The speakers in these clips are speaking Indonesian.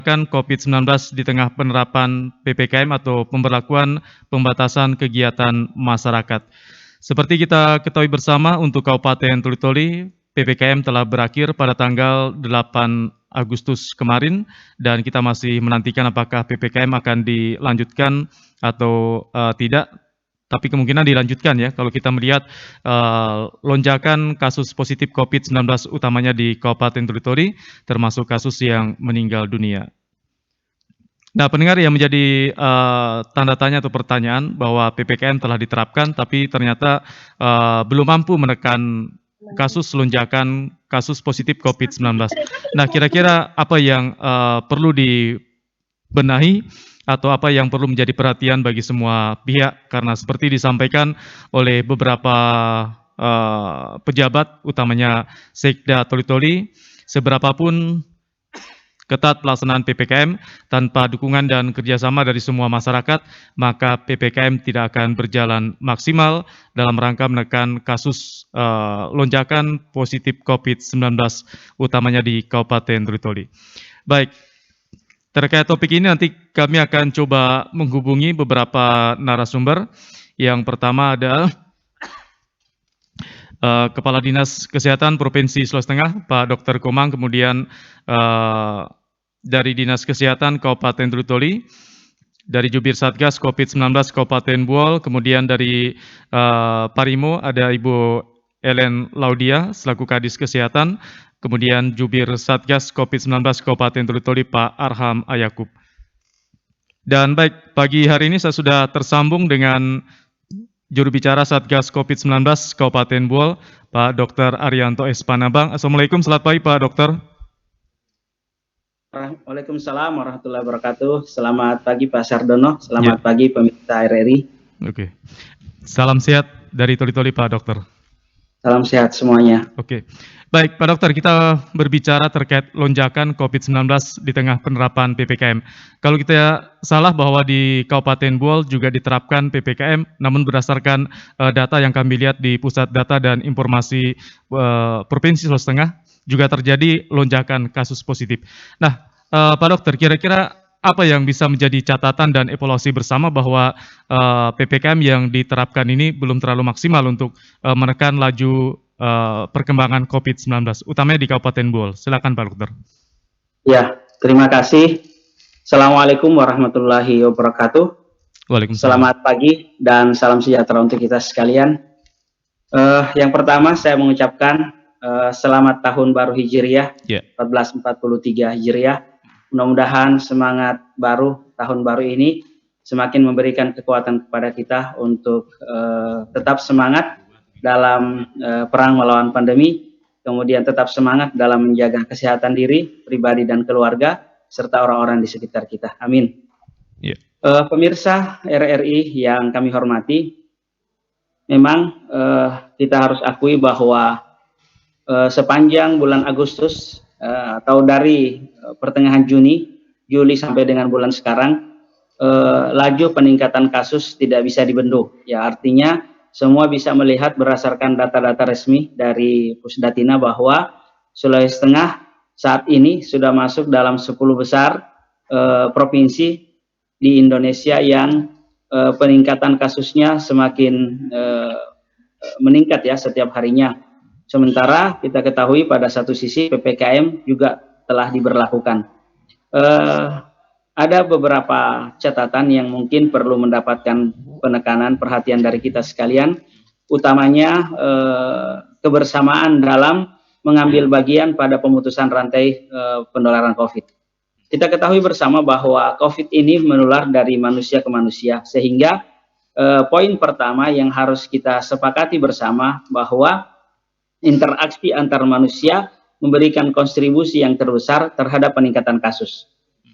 lonjakan COVID-19 di tengah penerapan PPKM atau pemberlakuan pembatasan kegiatan masyarakat. Seperti kita ketahui bersama, untuk Kabupaten Toli-Toli, PPKM telah berakhir pada tanggal 8 Agustus kemarin, dan kita masih menantikan apakah PPKM akan dilanjutkan atau tidak. Tapi kemungkinan dilanjutkan ya, kalau kita melihat lonjakan kasus positif COVID-19 utamanya di Kabupaten Toli-Toli, termasuk kasus yang meninggal dunia. Nah, pendengar, yang menjadi tanda tanya atau pertanyaan bahwa PPKM telah diterapkan, tapi ternyata belum mampu menekan kasus lonjakan kasus positif COVID-19. Nah, kira-kira apa yang perlu dibenahi atau apa yang perlu menjadi perhatian bagi semua pihak, karena seperti disampaikan oleh beberapa pejabat, utamanya Sekda Toli-Toli, seberapapun ketat pelaksanaan PPKM tanpa dukungan dan kerjasama dari semua masyarakat, maka PPKM tidak akan berjalan maksimal dalam rangka menekan kasus lonjakan positif COVID-19, utamanya di Kabupaten Toli-Toli. Baik, terkait topik ini nanti kami akan coba menghubungi beberapa narasumber. Yang pertama ada Kepala Dinas Kesehatan Provinsi Sulawesi Tengah, Pak Dr. Komang, kemudian dari Dinas Kesehatan Kabupaten Toli-Toli, dari Jubir Satgas COVID-19 Kabupaten Buol, kemudian dari Parimo ada Ibu Ellen Laudia selaku Kadis Kesehatan, kemudian Jubir Satgas COVID-19 Kabupaten Toli-Toli Pak Arham Ayakub. Dan baik, pagi hari ini saya sudah tersambung dengan juru bicara Satgas COVID-19 Kabupaten Buol, Pak Dr. Arianto S. Panabang. Assalamualaikum, selamat pagi Pak Dokter. Waalaikumsalam warahmatullahi wabarakatuh. Selamat pagi Pak Sardono, selamat pagi pemirsa RRI. Oke. Salam sehat dari Toli-Toli Pak Dokter. Salam sehat semuanya. Oke. Baik Pak Dokter, kita berbicara terkait lonjakan COVID-19 di tengah penerapan PPKM. Kalau kita salah bahwa di Kabupaten Buol juga diterapkan PPKM, namun berdasarkan data yang kami lihat di Pusat Data dan Informasi Provinsi Sulawesi Tengah, juga terjadi lonjakan kasus positif. Nah, Pak Dokter, kira-kira apa yang bisa menjadi catatan dan evaluasi bersama bahwa PPKM yang diterapkan ini belum terlalu maksimal untuk menekan laju perkembangan COVID-19, utamanya di Kabupaten Buol? Silakan Pak Dokter. Ya, terima kasih. Assalamualaikum warahmatullahi wabarakatuh. Waalaikumsalam. Selamat pagi dan salam sejahtera untuk kita sekalian. Yang pertama saya mengucapkan selamat tahun baru Hijriah 1443 Hijriah. Mudah-mudahan semangat baru tahun baru ini semakin memberikan kekuatan kepada kita untuk tetap semangat dalam perang melawan pandemi, kemudian tetap semangat dalam menjaga kesehatan diri, pribadi dan keluarga, serta orang-orang di sekitar kita. Amin. Pemirsa RRI yang kami hormati, memang kita harus akui bahwa sepanjang bulan Agustus atau dari pertengahan Juli sampai dengan bulan sekarang, laju peningkatan kasus tidak bisa dibendung. Ya, artinya semua bisa melihat berdasarkan data-data resmi dari Pusdatina bahwa Sulawesi Tengah saat ini sudah masuk dalam 10 besar provinsi di Indonesia yang peningkatan kasusnya semakin meningkat ya setiap harinya. Sementara kita ketahui pada satu sisi PPKM juga telah diberlakukan. Ada beberapa catatan yang mungkin perlu mendapatkan penekanan perhatian dari kita sekalian, utamanya kebersamaan dalam mengambil bagian pada pemutusan rantai penularan COVID. Kita ketahui bersama bahwa COVID ini menular dari manusia ke manusia, sehingga poin pertama yang harus kita sepakati bersama bahwa interaksi antar manusia memberikan kontribusi yang terbesar terhadap peningkatan kasus.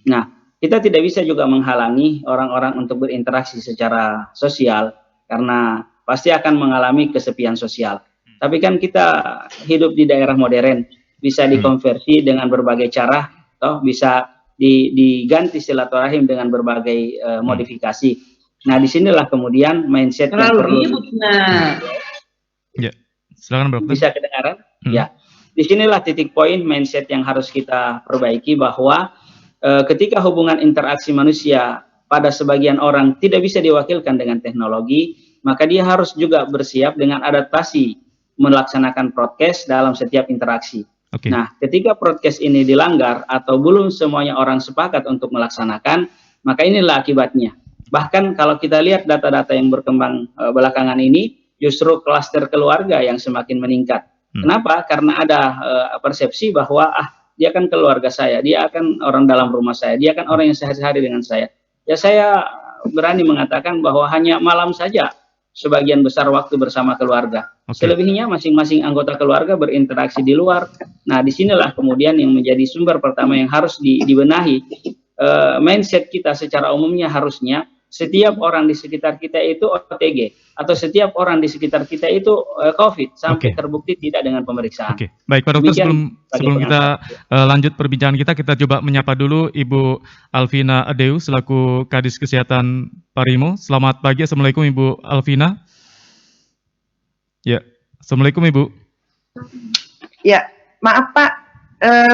Nah, kita tidak bisa juga menghalangi orang-orang untuk berinteraksi secara sosial karena pasti akan mengalami kesepian sosial. Tapi kan kita hidup di daerah modern, bisa dikonversi dengan berbagai cara, atau bisa diganti silaturahim dengan berbagai modifikasi. Nah, disinilah kemudian mindset yang perlu. Ya, silakan Dokter. Bisa kedengaran? Ya, disinilah titik poin mindset yang harus kita perbaiki bahwa ketika hubungan interaksi manusia pada sebagian orang tidak bisa diwakilkan dengan teknologi, maka dia harus juga bersiap dengan adaptasi melaksanakan prokes dalam setiap interaksi. Nah, ketika prokes ini dilanggar atau belum semuanya orang sepakat untuk melaksanakan, maka inilah akibatnya. Bahkan kalau kita lihat data-data yang berkembang belakangan ini, justru klaster keluarga yang semakin meningkat. Kenapa? Karena ada persepsi bahwa dia kan keluarga saya, dia akan orang dalam rumah saya, dia kan orang yang sehari-hari dengan saya. Ya saya berani mengatakan bahwa hanya malam saja sebagian besar waktu bersama keluarga. Selebihnya masing-masing anggota keluarga berinteraksi di luar. Nah, disinilah kemudian yang menjadi sumber pertama yang harus dibenahi. Mindset kita secara umumnya harusnya setiap orang di sekitar kita itu OTG atau setiap orang di sekitar kita itu COVID sampai terbukti tidak dengan pemeriksaan. Baik Pak Dokter, sebelum kita lanjut perbincangan kita coba menyapa dulu Ibu Alvina Adeu selaku Kadis Kesehatan Parimo. Selamat pagi, Assalamualaikum Ibu Alvina. Ya, Assalamualaikum Ibu. Ya, maaf Pak,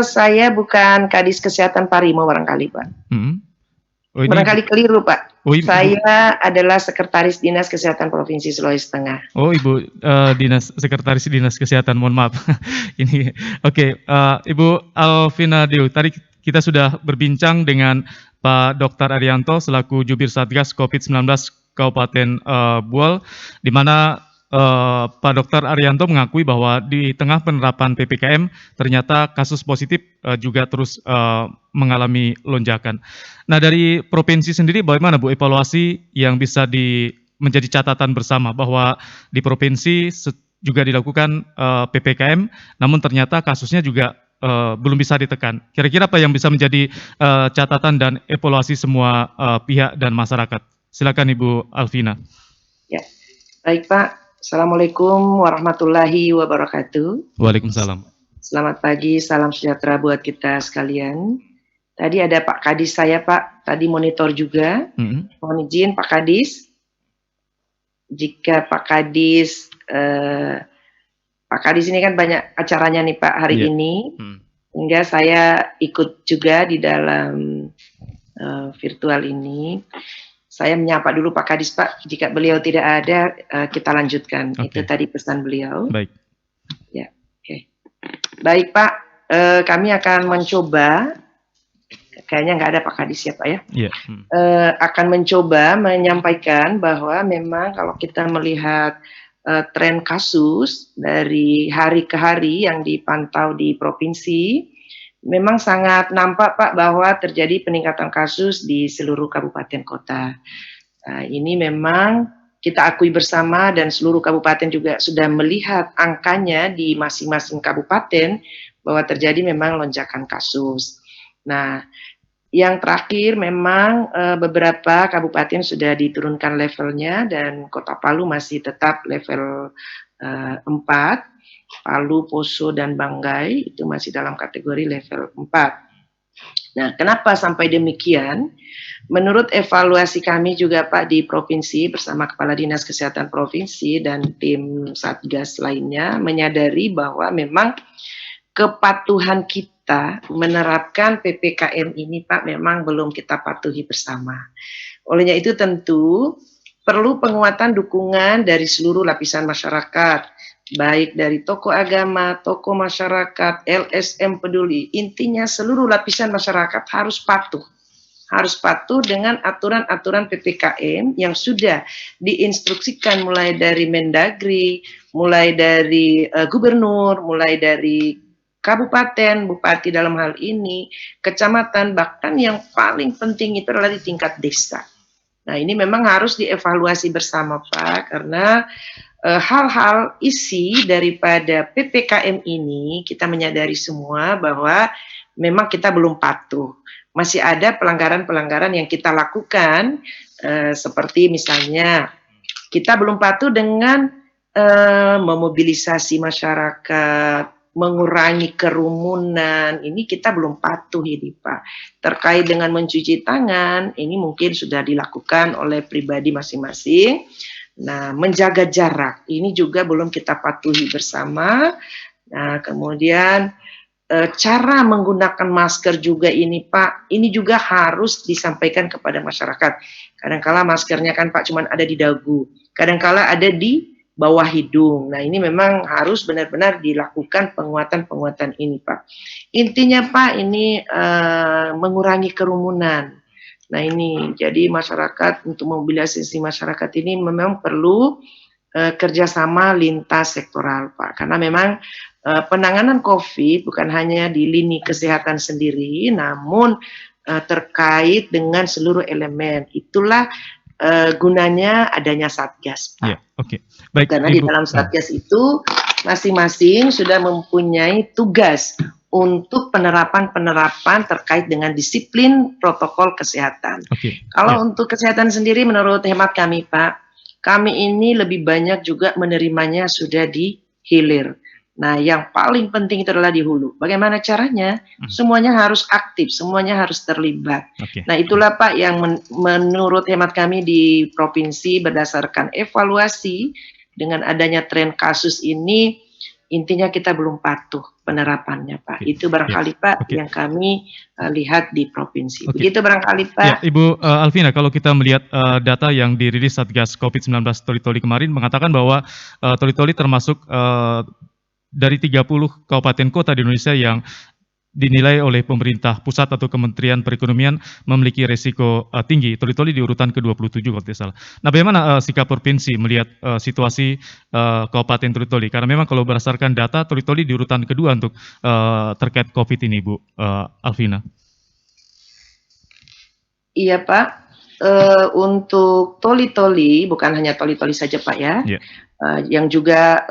saya bukan Kadis Kesehatan Parimo barangkali Pak. Barangkali keliru Pak. Saya adalah Sekretaris Dinas Kesehatan Provinsi Sulawesi Tengah. Oh Ibu, Sekretaris Dinas Kesehatan, mohon maaf. Ini Ibu Alvina Adeu, tadi kita sudah berbincang dengan Pak Dr. Arianto selaku Jubir Satgas COVID-19 Kabupaten Buol, di mana Pak Dr. Arianto mengakui bahwa di tengah penerapan PPKM ternyata kasus positif juga terus mengalami lonjakan. Nah, dari provinsi sendiri bagaimana Bu evaluasi yang bisa menjadi catatan bersama bahwa di provinsi juga dilakukan PPKM, namun ternyata kasusnya juga belum bisa ditekan. Kira-kira apa yang bisa menjadi catatan dan evaluasi semua pihak dan masyarakat? Silakan Ibu Alvina. Ya, baik Pak. Assalamualaikum warahmatullahi wabarakatuh. Waalaikumsalam. Selamat pagi, salam sejahtera buat kita sekalian. Tadi ada Pak Kadis saya Pak, tadi monitor juga. Mohon izin Pak Kadis. Jika Pak Kadis ini kan banyak acaranya nih Pak hari ini. Sehingga saya ikut juga di dalam virtual ini. Saya menyapa dulu Pak Kadis Pak, jika beliau tidak ada kita lanjutkan. Itu tadi pesan beliau. Baik. Ya, baik Pak, kami akan mencoba, kayaknya nggak ada Pak Kadis ya Pak ya. Akan mencoba menyampaikan bahwa memang kalau kita melihat tren kasus dari hari ke hari yang dipantau di provinsi, memang sangat nampak Pak bahwa terjadi peningkatan kasus di seluruh kabupaten kota. Ini memang kita akui bersama dan seluruh kabupaten juga sudah melihat angkanya di masing-masing kabupaten bahwa terjadi memang lonjakan kasus. Nah, yang terakhir memang beberapa kabupaten sudah diturunkan levelnya dan Kota Palu masih tetap level 4. Palu, Poso, dan Banggai itu masih dalam kategori level 4. Nah, kenapa sampai demikian? Menurut evaluasi kami juga Pak di Provinsi bersama Kepala Dinas Kesehatan Provinsi dan tim Satgas lainnya menyadari bahwa memang kepatuhan kita menerapkan PPKM ini Pak memang belum kita patuhi bersama. Olehnya itu tentu perlu penguatan dukungan dari seluruh lapisan masyarakat, baik dari tokoh agama, tokoh masyarakat, LSM peduli. Intinya seluruh lapisan masyarakat harus patuh dengan aturan-aturan PPKM yang sudah diinstruksikan mulai dari Mendagri, mulai dari gubernur, mulai dari kabupaten, bupati dalam hal ini, kecamatan, bahkan yang paling penting itu adalah di tingkat desa. Nah, ini memang harus dievaluasi bersama Pak, karena hal-hal isi daripada PPKM ini kita menyadari semua bahwa memang kita belum patuh. Masih ada pelanggaran-pelanggaran yang kita lakukan seperti misalnya kita belum patuh dengan memobilisasi masyarakat, mengurangi kerumunan, ini kita belum patuh ini Pak. Terkait dengan mencuci tangan, ini mungkin sudah dilakukan oleh pribadi masing-masing. Nah, menjaga jarak ini juga belum kita patuhi bersama. Nah, kemudian cara menggunakan masker juga ini Pak, ini juga harus disampaikan kepada masyarakat. Kadang-kala maskernya kan Pak cuman ada di dagu, kadang-kala ada di bawah hidung. Nah ini memang harus benar-benar dilakukan penguatan-penguatan ini Pak. Intinya Pak ini mengurangi kerumunan. Nah ini jadi masyarakat, untuk mobilisasi masyarakat ini memang perlu kerjasama lintas sektoral Pak, karena memang penanganan COVID bukan hanya di lini kesehatan sendiri, namun terkait dengan seluruh elemen. Itulah gunanya adanya Satgas, Pak. Yeah, okay. Baik, karena di dalam Satgas itu masing-masing sudah mempunyai tugas untuk penerapan-penerapan terkait dengan disiplin protokol kesehatan. Okay. Kalau untuk kesehatan sendiri, menurut hemat kami, Pak, kami ini lebih banyak juga menerimanya sudah di hilir. Nah, yang paling penting itu adalah di hulu. Bagaimana caranya? Semuanya harus aktif, semuanya harus terlibat. Okay. Nah, itulah Pak yang menurut hemat kami di provinsi berdasarkan evaluasi dengan adanya tren kasus ini, intinya kita belum patuh penerapannya Pak. Okay. Itu barangkali Pak yang kami lihat di provinsi. Begitu barangkali Pak. Ya, Ibu Alvina, kalau kita melihat data yang dirilis Satgas COVID-19 Toli-Toli kemarin mengatakan bahwa Toli-Toli termasuk dari 30 kabupaten kota di Indonesia yang dinilai oleh pemerintah pusat atau Kementerian Perekonomian memiliki resiko tinggi. Toli-Toli di urutan ke-27 kalau tidak salah. Nah, bagaimana sikap provinsi melihat situasi Kabupaten Toli-Toli? Karena memang kalau berdasarkan data, Toli-Toli di urutan kedua untuk terkait COVID ini, Bu Alvina. Iya Pak, untuk Toli-Toli, bukan hanya Toli-Toli saja Pak ya, yang juga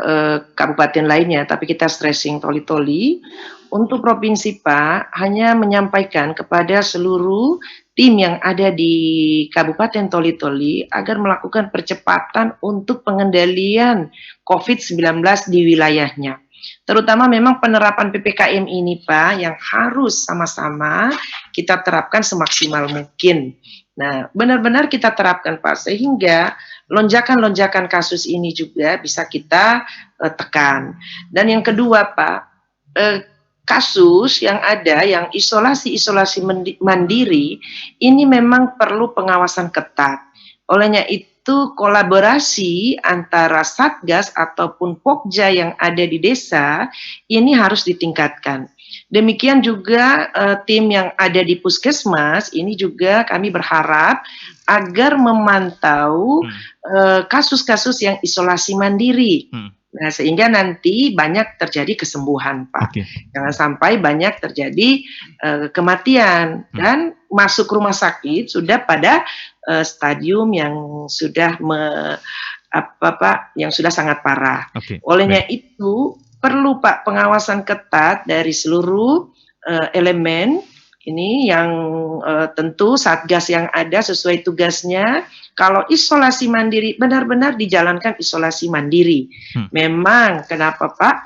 kabupaten lainnya, tapi kita stressing Toli-Toli. Untuk provinsi Pak, hanya menyampaikan kepada seluruh tim yang ada di Kabupaten Toli-Toli agar melakukan percepatan untuk pengendalian COVID-19 di wilayahnya. Terutama memang penerapan PPKM ini Pak, yang harus sama-sama kita terapkan semaksimal mungkin. Nah, benar-benar kita terapkan Pak, sehingga lonjakan-lonjakan kasus ini juga bisa kita tekan. Dan yang kedua Pak, kasus yang ada, yang isolasi mandiri, ini memang perlu pengawasan ketat. Olehnya itu kolaborasi antara Satgas ataupun Pokja yang ada di desa, ini harus ditingkatkan. Demikian juga tim yang ada di Puskesmas, ini juga kami berharap agar memantau kasus-kasus yang isolasi mandiri. Nah, sehingga nanti banyak terjadi kesembuhan, Pak. Jangan sampai banyak terjadi kematian dan masuk rumah sakit sudah pada stadium yang sudah yang sudah sangat parah. Olehnya itu perlu Pak pengawasan ketat dari seluruh elemen ini yang tentu Satgas yang ada sesuai tugasnya. Kalau isolasi mandiri, benar-benar dijalankan isolasi mandiri. Memang kenapa Pak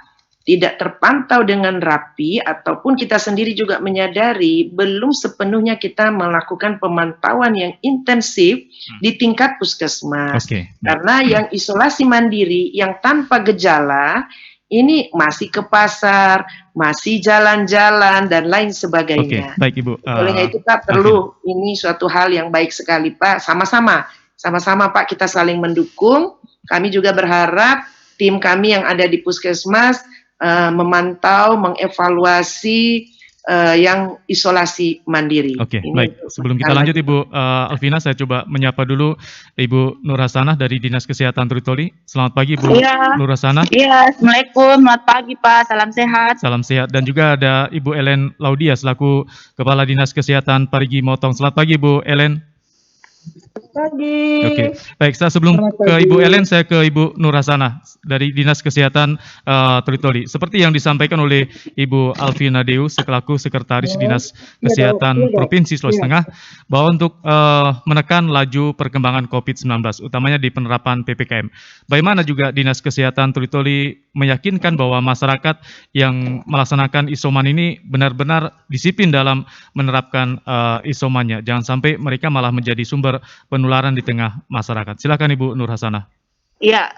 tidak terpantau dengan rapi, ataupun kita sendiri juga menyadari belum sepenuhnya kita melakukan pemantauan yang intensif di tingkat puskesmas. Karena yang isolasi mandiri, yang tanpa gejala, ini masih ke pasar, masih jalan-jalan, dan lain sebagainya. Baik Ibu. Olehnya itu Pak perlu, ini suatu hal yang baik sekali Pak, sama-sama Pak kita saling mendukung. Kami juga berharap tim kami yang ada di puskesmas memantau, mengevaluasi yang isolasi mandiri. Baik. Sebelum kita lanjut Ibu Alvina, saya coba menyapa dulu Ibu Nur Hasanah dari Dinas Kesehatan Toli-Toli. Selamat pagi Bu Nur Hasanah. Iya, Assalamualaikum, selamat pagi Pak, salam sehat. Salam sehat. Dan juga ada Ibu Ellen Laudia selaku Kepala Dinas Kesehatan Parigi Motong. Selamat pagi Bu Ellen. Pagi. Baik, sebelum ke Ibu Ellen, saya ke Ibu Nur Hasanah dari Dinas Kesehatan Toli-Toli. Seperti yang disampaikan oleh Ibu Alvina Deus selaku Sekretaris Dinas Kesehatan Provinsi Sulawesi Tengah, bahwa untuk menekan laju perkembangan COVID-19, utamanya di penerapan PPKM. Bagaimana juga Dinas Kesehatan Toli-Toli meyakinkan bahwa masyarakat yang melaksanakan isoman ini benar-benar disiplin dalam menerapkan isomannya. Jangan sampai mereka malah menjadi sumber penularan di tengah masyarakat. Silakan Ibu Nur Hasanah. Ya,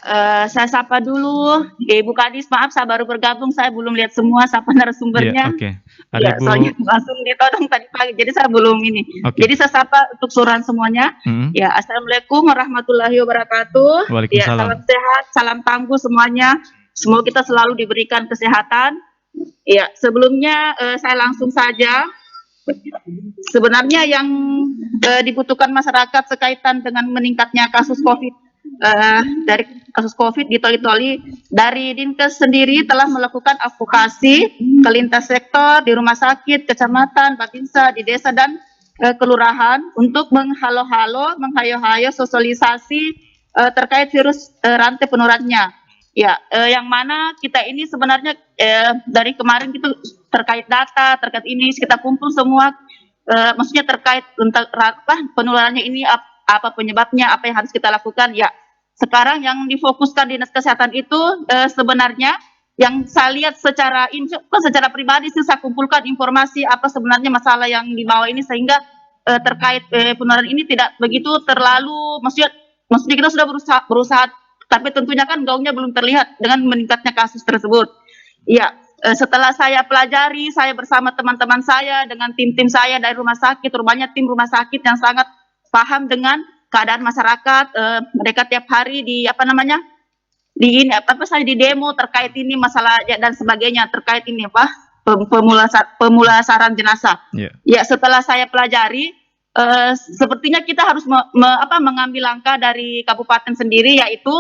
saya sapa dulu Ibu Kadis, maaf saya baru bergabung, saya belum lihat semua sapa Iya, narasumbernya. oke. Ada Ya, Ibu soalnya langsung ditodong tadi pagi, jadi saya belum ini. oke. Jadi saya sapa untuk suran semuanya. Mhm. Ya, Assalamualaikum warahmatullahi wabarakatuh. Ya, Waalaikumsalam. salam sehat, salam tangguh semuanya. Semoga kita selalu diberikan kesehatan. Ya, sebelumnya saya langsung saja. Sebenarnya yang dibutuhkan masyarakat sekaitan dengan meningkatnya kasus COVID, dari kasus COVID di Toli-Toli, dari Dinkes sendiri telah melakukan advokasi ke lintas sektor di rumah sakit, kecamatan, babinsa, di desa dan kelurahan untuk menghayo-hayo sosialisasi terkait virus rantai penularannya. Ya, yang mana kita ini sebenarnya dari kemarin itu terkait data, terkait ini kita kumpul semua, maksudnya terkait tentang penularannya ini apa penyebabnya, apa yang harus kita lakukan. Ya, sekarang yang difokuskan Dinas Kesehatan itu sebenarnya yang saya lihat secara pribadi sih saya kumpulkan informasi apa sebenarnya masalah yang dibawa ini sehingga terkait penularan ini tidak begitu terlalu, maksudnya kita sudah berusaha tapi tentunya kan gaungnya belum terlihat dengan meningkatnya kasus tersebut. Ya, setelah saya pelajari, saya bersama teman-teman saya dengan tim-tim saya dari rumah sakit, rupanya tim rumah sakit yang sangat paham dengan keadaan masyarakat. Mereka tiap hari di di demo terkait ini masalah ya, dan sebagainya terkait ini pemulasaran jenazah. Ya, setelah saya pelajari, sepertinya kita harus mengambil langkah dari kabupaten sendiri, yaitu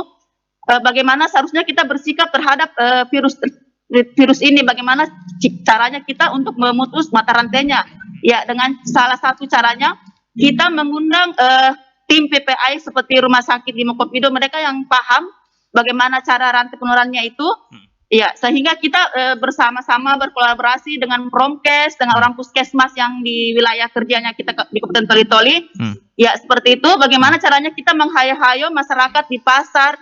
bagaimana seharusnya kita bersikap terhadap virus ini, bagaimana caranya kita untuk memutus mata rantainya. Ya, dengan salah satu caranya kita mengundang tim PPI seperti Rumah Sakit di Mokopido, mereka yang paham bagaimana cara rantai penularannya itu. Ya, sehingga kita bersama-sama berkolaborasi dengan Promkes, dengan orang puskesmas yang di wilayah kerjanya kita di Kabupaten Toli-Toli. Ya, seperti itu. Bagaimana caranya kita menghayo-hayo masyarakat di pasar,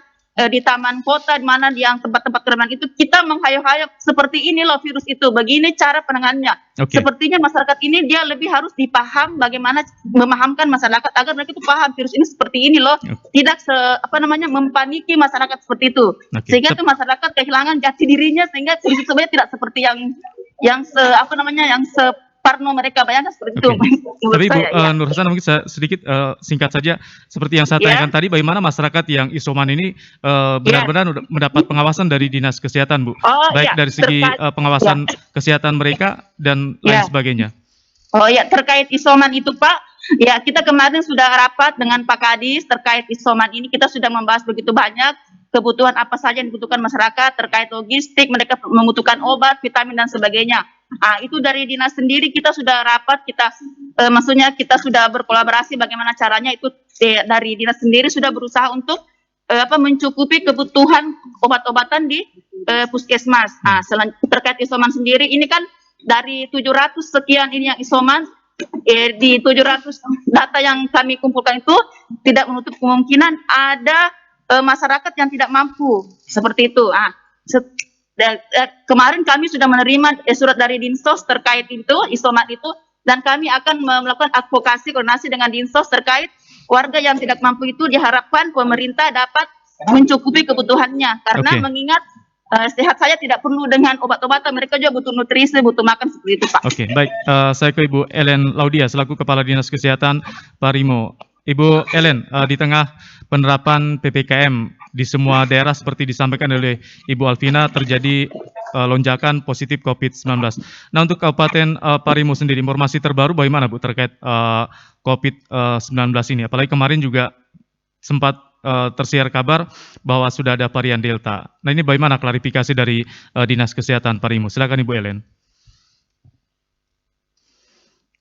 di taman kota, di mana yang tempat-tempat keramaian itu kita menghayo-hayo seperti ini loh virus itu, begini cara penanganannya. Sepertinya masyarakat ini dia lebih harus dipaham bagaimana memahamkan masyarakat agar mereka itu paham virus ini seperti ini loh, tidak mempaniki masyarakat seperti itu, sehingga itu masyarakat kehilangan jati dirinya sehingga virus sebenarnya tidak seperti yang parno mereka bayangkan seperti itu. Tapi Bu Nur Hasan, mungkin sedikit singkat saja, seperti yang saya tanyakan tadi, bagaimana masyarakat yang isoman ini benar-benar mendapat pengawasan dari Dinas Kesehatan, Bu? Baik dari segi pengawasan kesehatan mereka dan lain sebagainya. Oh ya, terkait isoman itu Pak, ya kita kemarin sudah rapat dengan Pak Kadis terkait isoman ini, kita sudah membahas begitu banyak kebutuhan apa saja yang dibutuhkan masyarakat terkait logistik, mereka membutuhkan obat, vitamin dan sebagainya. Itu dari dinas sendiri kita sudah rapat, maksudnya kita sudah berkolaborasi bagaimana caranya itu dari dinas sendiri sudah berusaha untuk mencukupi kebutuhan obat-obatan di puskesmas. Terkait isoman sendiri ini kan dari 700 sekian ini yang isoman, di 700 data yang kami kumpulkan itu tidak menutup kemungkinan ada masyarakat yang tidak mampu seperti itu. Kemarin kami sudah menerima surat dari Dinsos terkait itu, isoman itu, dan kami akan melakukan advokasi koordinasi dengan Dinsos terkait warga yang tidak mampu itu, diharapkan pemerintah dapat mencukupi kebutuhannya, karena mengingat sehat saja tidak perlu dengan obat-obatan, mereka juga butuh nutrisi, butuh makan seperti itu Pak. Baik, saya ke Ibu Ellen Laudia selaku Kepala Dinas Kesehatan Parimo. Ibu Ellen, di tengah penerapan PPKM di semua daerah seperti disampaikan oleh Ibu Alvina terjadi lonjakan positif COVID-19. Nah, untuk Kabupaten Parimo sendiri, informasi terbaru bagaimana Bu terkait COVID-19 ini? Apalagi kemarin juga sempat tersiar kabar bahwa sudah ada varian Delta. Nah, ini bagaimana klarifikasi dari Dinas Kesehatan Parimo? Silakan Ibu Ellen.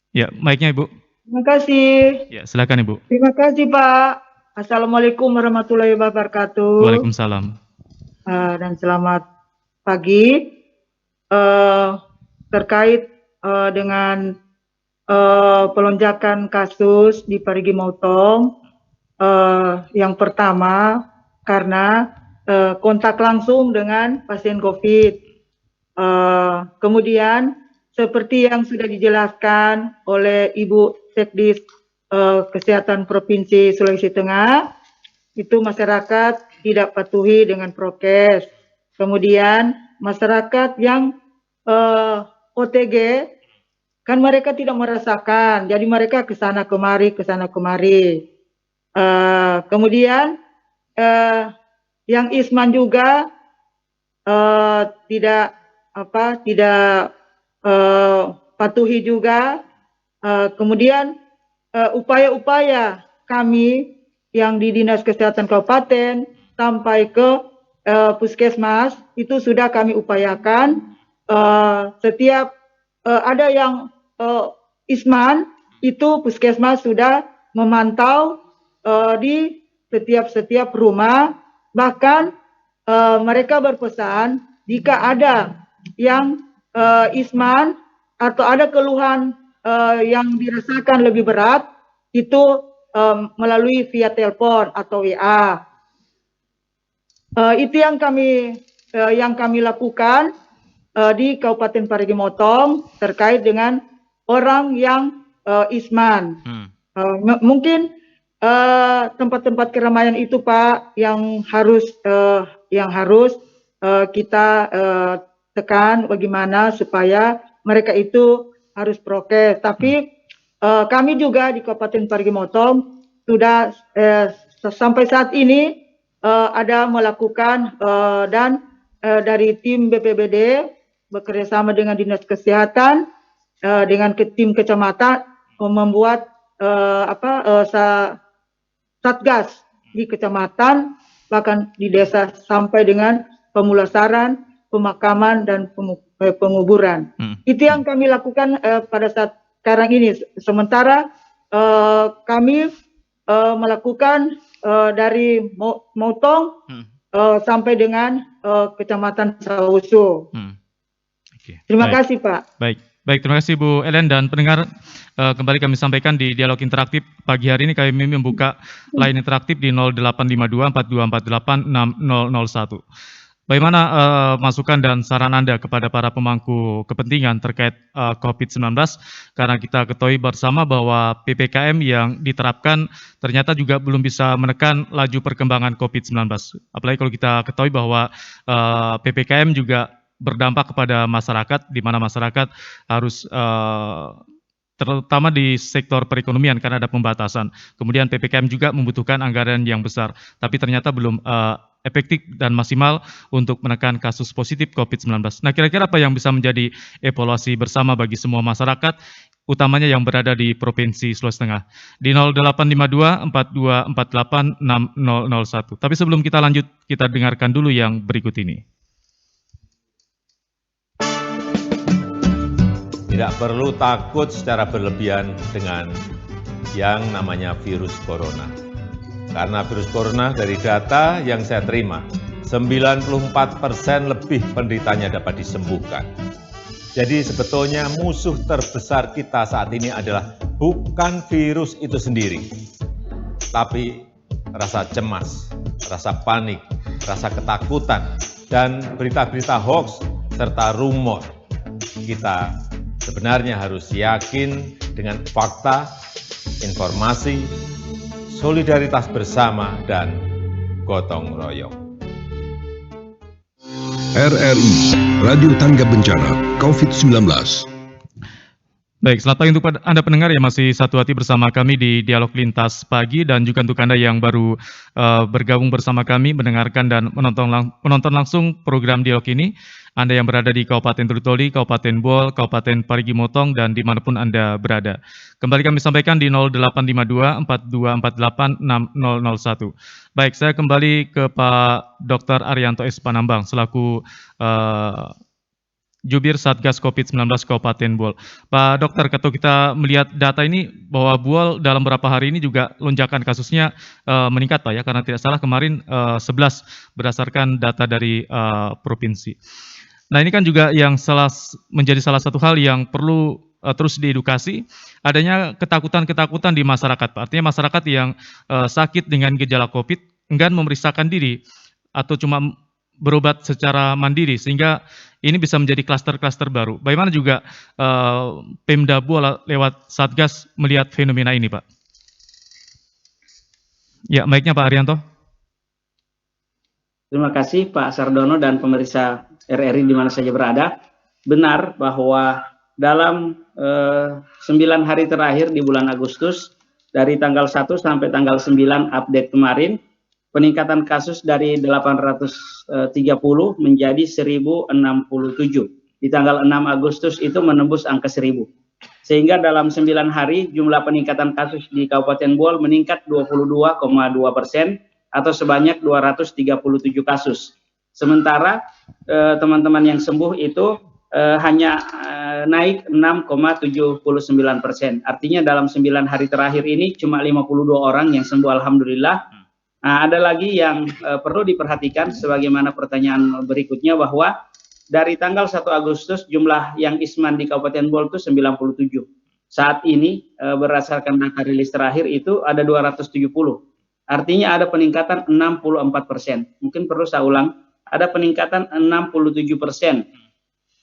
Ya, mic-nya Ibu. Terima kasih. Ya, silakan Ibu. Terima kasih Pak. Assalamualaikum warahmatullahi wabarakatuh. Waalaikumsalam. Dan selamat pagi. Terkait dengan pelonjakan kasus di Parigi Motong, yang pertama karena kontak langsung dengan pasien COVID. Kemudian seperti yang sudah dijelaskan oleh Ibu Sekdis Kesehatan Provinsi Sulawesi Tengah, itu masyarakat tidak patuhi dengan prokes. Kemudian masyarakat yang OTG kan mereka tidak merasakan, jadi mereka ke sana kemari, ke sana kemari. Kemudian yang Isman juga tidak patuhi juga. Kemudian upaya-upaya kami yang di Dinas Kesehatan Kabupaten sampai ke puskesmas itu sudah kami upayakan. Setiap ada yang Isman itu puskesmas sudah memantau di setiap rumah, bahkan mereka berpesan jika ada yang Isman atau ada keluhan yang dirasakan lebih berat itu melalui via telepon atau WA. Itu yang kami lakukan di Kabupaten Parigi Motong terkait dengan orang yang Isman. Mungkin tempat-tempat keramaian itu Pak yang harus kita tekan bagaimana supaya mereka itu harus prokes. Tapi kami juga di Kabupaten Parigi Motong sudah sampai saat ini ada melakukan dan dari tim BPBD bekerjasama dengan Dinas Kesehatan dengan tim kecamatan membuat satgas di kecamatan bahkan di desa sampai dengan pemulasaran, pemakaman dan penguburan. Itu yang kami lakukan pada saat sekarang ini. Sementara kami melakukan dari Motong sampai dengan Kecamatan Sausu. Terima kasih Pak. Baik, terima kasih Bu Ellen dan pendengar. Kembali kami sampaikan di dialog interaktif pagi hari ini kami membuka line interaktif di 0852 4248 6001. Bagaimana masukan dan saran Anda kepada para pemangku kepentingan terkait COVID-19? Karena kita ketahui bersama bahwa PPKM yang diterapkan ternyata juga belum bisa menekan laju perkembangan COVID-19. Apalagi kalau kita ketahui bahwa PPKM juga berdampak kepada masyarakat, di mana masyarakat harus terutama di sektor perekonomian karena ada pembatasan. Kemudian PPKM juga membutuhkan anggaran yang besar, tapi ternyata belum efektif dan maksimal untuk menekan kasus positif COVID-19. Nah, kira-kira apa yang bisa menjadi evaluasi bersama bagi semua masyarakat, utamanya yang berada di Provinsi Sulawesi Tengah? Di 0852 4248 6001. Tapi sebelum kita lanjut, kita dengarkan dulu yang berikut ini. Tidak perlu takut secara berlebihan dengan yang namanya virus corona. Karena virus corona dari data yang saya terima, 94% lebih penderitanya dapat disembuhkan. Jadi sebetulnya musuh terbesar kita saat ini adalah bukan virus itu sendiri, tapi rasa cemas, rasa panik, rasa ketakutan, dan berita-berita hoax serta rumor. Kita sebenarnya harus yakin dengan fakta, informasi, solidaritas bersama, dan gotong royong. RRI, Radio Tangga Bencana COVID-19. Baik, selamat pagi untuk Anda pendengar yang masih satu hati bersama kami di Dialog Lintas Pagi, dan juga untuk Anda yang baru bergabung bersama kami, mendengarkan dan menonton langsung program Dialog ini. Anda yang berada di Kabupaten Toli-Toli, Kabupaten Bol, Kabupaten Parigi Motong, dan dimanapun Anda berada. Kembali kami sampaikan di 0852 4248 6001. Baik, saya kembali ke Pak Dr. Arianto S. Panambang selaku Jubir Satgas COVID-19 Kabupaten Bol. Pak Dokter, kalau kita melihat data ini bahwa Bol dalam beberapa hari ini juga lonjakan kasusnya meningkat Pak ya, karena tidak salah kemarin 11 berdasarkan data dari provinsi. Nah, ini kan juga yang menjadi salah satu hal yang perlu terus diedukasi, adanya ketakutan-ketakutan di masyarakat. Artinya masyarakat yang sakit dengan gejala COVID enggan memeriksakan diri atau cuma berobat secara mandiri, sehingga ini bisa menjadi klaster-klaster baru. Bagaimana juga Pemda Bol lewat Satgas melihat fenomena ini, Pak? Ya, mic-nya Pak Arianto. Terima kasih Pak Sardono dan pemirsa RRI di mana saja berada. Benar bahwa dalam 9 hari terakhir di bulan Agustus, dari tanggal 1 sampai tanggal 9 update kemarin, peningkatan kasus dari 830 menjadi 1067. Di tanggal 6 Agustus itu menembus angka 1000. Sehingga dalam 9 hari jumlah peningkatan kasus di Kabupaten Boal meningkat 22,2% atau sebanyak 237 kasus. Sementara teman-teman yang sembuh itu hanya naik 6,79%. Artinya dalam 9 hari terakhir ini cuma 52 orang yang sembuh, alhamdulillah. Nah, ada lagi yang perlu diperhatikan sebagaimana pertanyaan berikutnya, bahwa dari tanggal 1 Agustus jumlah yang isman di Kabupaten Boal itu 97. Saat ini berdasarkan data rilis terakhir itu ada 270. Artinya ada peningkatan 64%. Mungkin perlu saya ulang, ada peningkatan 67%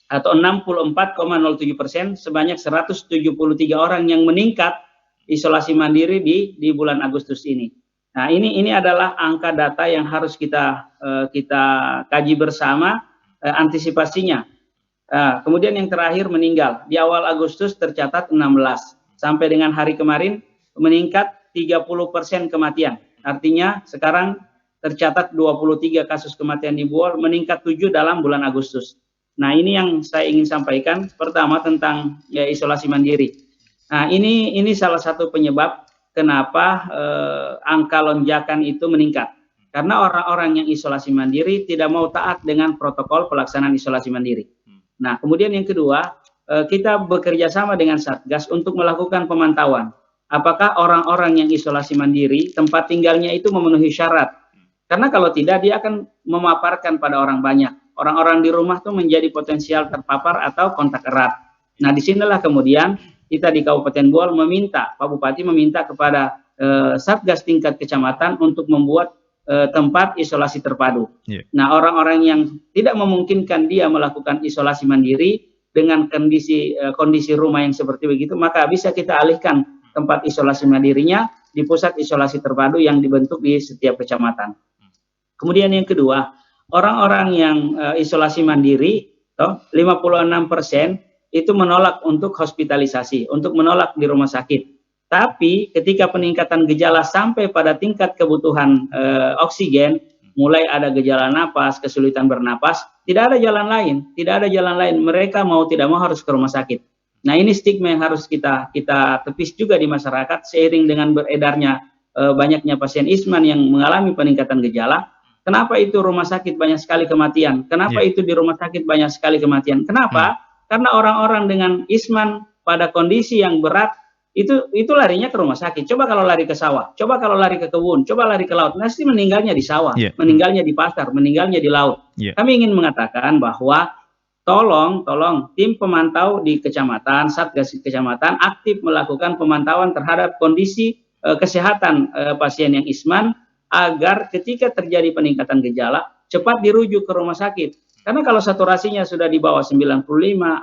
atau 64,07%, sebanyak 173 orang yang meningkat isolasi mandiri di bulan Agustus ini. Nah, ini adalah angka data yang harus kita kaji bersama antisipasinya. Kemudian yang terakhir meninggal di awal Agustus tercatat 16, sampai dengan hari kemarin meningkat 30% kematian. Artinya sekarang tercatat 23 kasus kematian di Boal, meningkat 7 dalam bulan Agustus. Nah, ini yang saya ingin sampaikan. Pertama tentang isolasi mandiri. Nah, ini salah satu penyebab kenapa angka lonjakan itu meningkat. Karena orang-orang yang isolasi mandiri tidak mau taat dengan protokol pelaksanaan isolasi mandiri. Nah, kemudian yang kedua, kita bekerja sama dengan Satgas untuk melakukan pemantauan. Apakah orang-orang yang isolasi mandiri, tempat tinggalnya itu memenuhi syarat? Karena kalau tidak, dia akan memaparkan pada orang banyak. Orang-orang di rumah itu menjadi potensial terpapar atau kontak erat. Nah, disinilah kemudian kita di Kabupaten Boal meminta, Pak Bupati meminta kepada Satgas tingkat kecamatan untuk membuat tempat isolasi terpadu. Nah, orang-orang yang tidak memungkinkan dia melakukan isolasi mandiri dengan kondisi rumah yang seperti begitu, maka bisa kita alihkan tempat isolasi mandirinya di pusat isolasi terpadu yang dibentuk di setiap kecamatan. Kemudian yang kedua, orang-orang yang isolasi mandiri, 56% itu menolak untuk hospitalisasi, untuk menolak di rumah sakit. Tapi ketika peningkatan gejala sampai pada tingkat kebutuhan oksigen, mulai ada gejala napas, kesulitan bernapas, tidak ada jalan lain, mereka mau tidak mau harus ke rumah sakit. Nah, ini stigma yang harus kita tepis juga di masyarakat seiring dengan beredarnya banyaknya pasien isman yang mengalami peningkatan gejala. Kenapa itu rumah sakit banyak sekali kematian? Kenapa itu di rumah sakit banyak sekali kematian? Kenapa? Karena orang-orang dengan isman pada kondisi yang berat itu larinya ke rumah sakit. Coba kalau lari ke sawah, coba kalau lari ke kebun, coba lari ke laut, pasti meninggalnya di sawah, meninggalnya di pasar, meninggalnya di laut. Kami ingin mengatakan bahwa tolong tim pemantau di kecamatan, Satgas kecamatan aktif melakukan pemantauan terhadap kondisi kesehatan pasien yang isman, agar ketika terjadi peningkatan gejala cepat dirujuk ke rumah sakit. Karena kalau saturasinya sudah di bawah 95,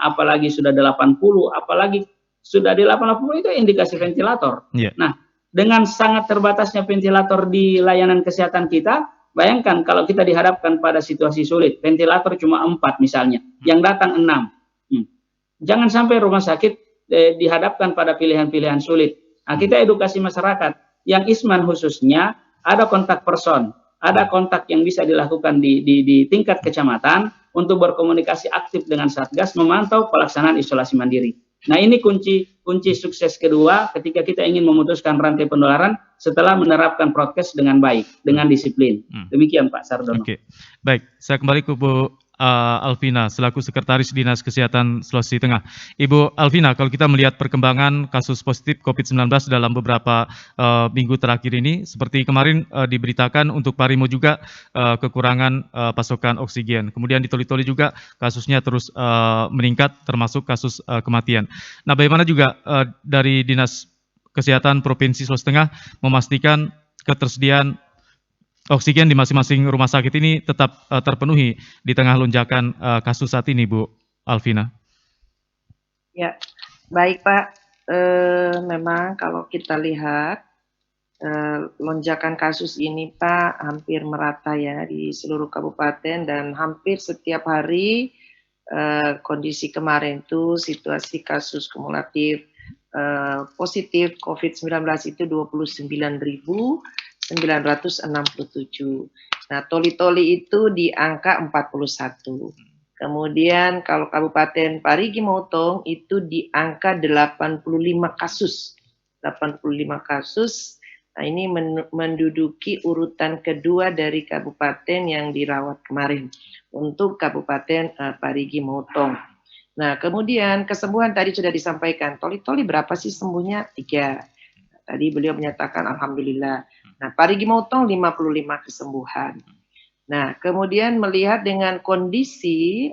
apalagi sudah 80, apalagi sudah di 80, itu indikasi ventilator. Nah, dengan sangat terbatasnya ventilator di layanan kesehatan kita, bayangkan kalau kita dihadapkan pada situasi sulit, ventilator cuma 4 misalnya, yang datang 6. Jangan sampai rumah sakit dihadapkan pada pilihan-pilihan sulit. Nah, kita edukasi masyarakat, yang isman khususnya, ada kontak person, ada kontak yang bisa dilakukan di tingkat kecamatan untuk berkomunikasi aktif dengan Satgas, memantau pelaksanaan isolasi mandiri. Nah, ini kunci sukses kedua ketika kita ingin memutuskan rantai penularan setelah menerapkan prokes dengan baik, dengan disiplin. Demikian Pak Sardono. Oke. Baik, saya kembali ke Bu Alvina selaku Sekretaris Dinas Kesehatan Sulawesi Tengah. Ibu Alvina, kalau kita melihat perkembangan kasus positif COVID-19 dalam beberapa minggu terakhir ini, seperti kemarin diberitakan untuk Parimo juga kekurangan pasokan oksigen. Kemudian di Toli-Toli juga kasusnya terus meningkat, termasuk kasus kematian. Nah, bagaimana juga dari Dinas Kesehatan Provinsi Sulawesi Tengah memastikan ketersediaan oksigen di masing-masing rumah sakit ini tetap terpenuhi di tengah lonjakan kasus saat ini, Bu Alvina? Ya, baik Pak. Memang kalau kita lihat lonjakan kasus ini Pak hampir merata ya di seluruh kabupaten dan hampir setiap hari kondisi kemarin itu situasi kasus kumulatif positif COVID-19 itu 29.967. Nah, Toli-Toli itu di angka 41. Kemudian kalau Kabupaten Parigi Motong itu di angka 85 kasus. 85 kasus. Nah, ini menduduki urutan kedua dari kabupaten yang dirawat kemarin untuk Kabupaten Parigi Motong. Nah, kemudian kesembuhan tadi sudah disampaikan. Toli-Toli berapa sih sembuhnya? 3. Tadi beliau menyatakan alhamdulillah. Nah, Parigi Motong 55 kesembuhan. Nah, kemudian melihat dengan kondisi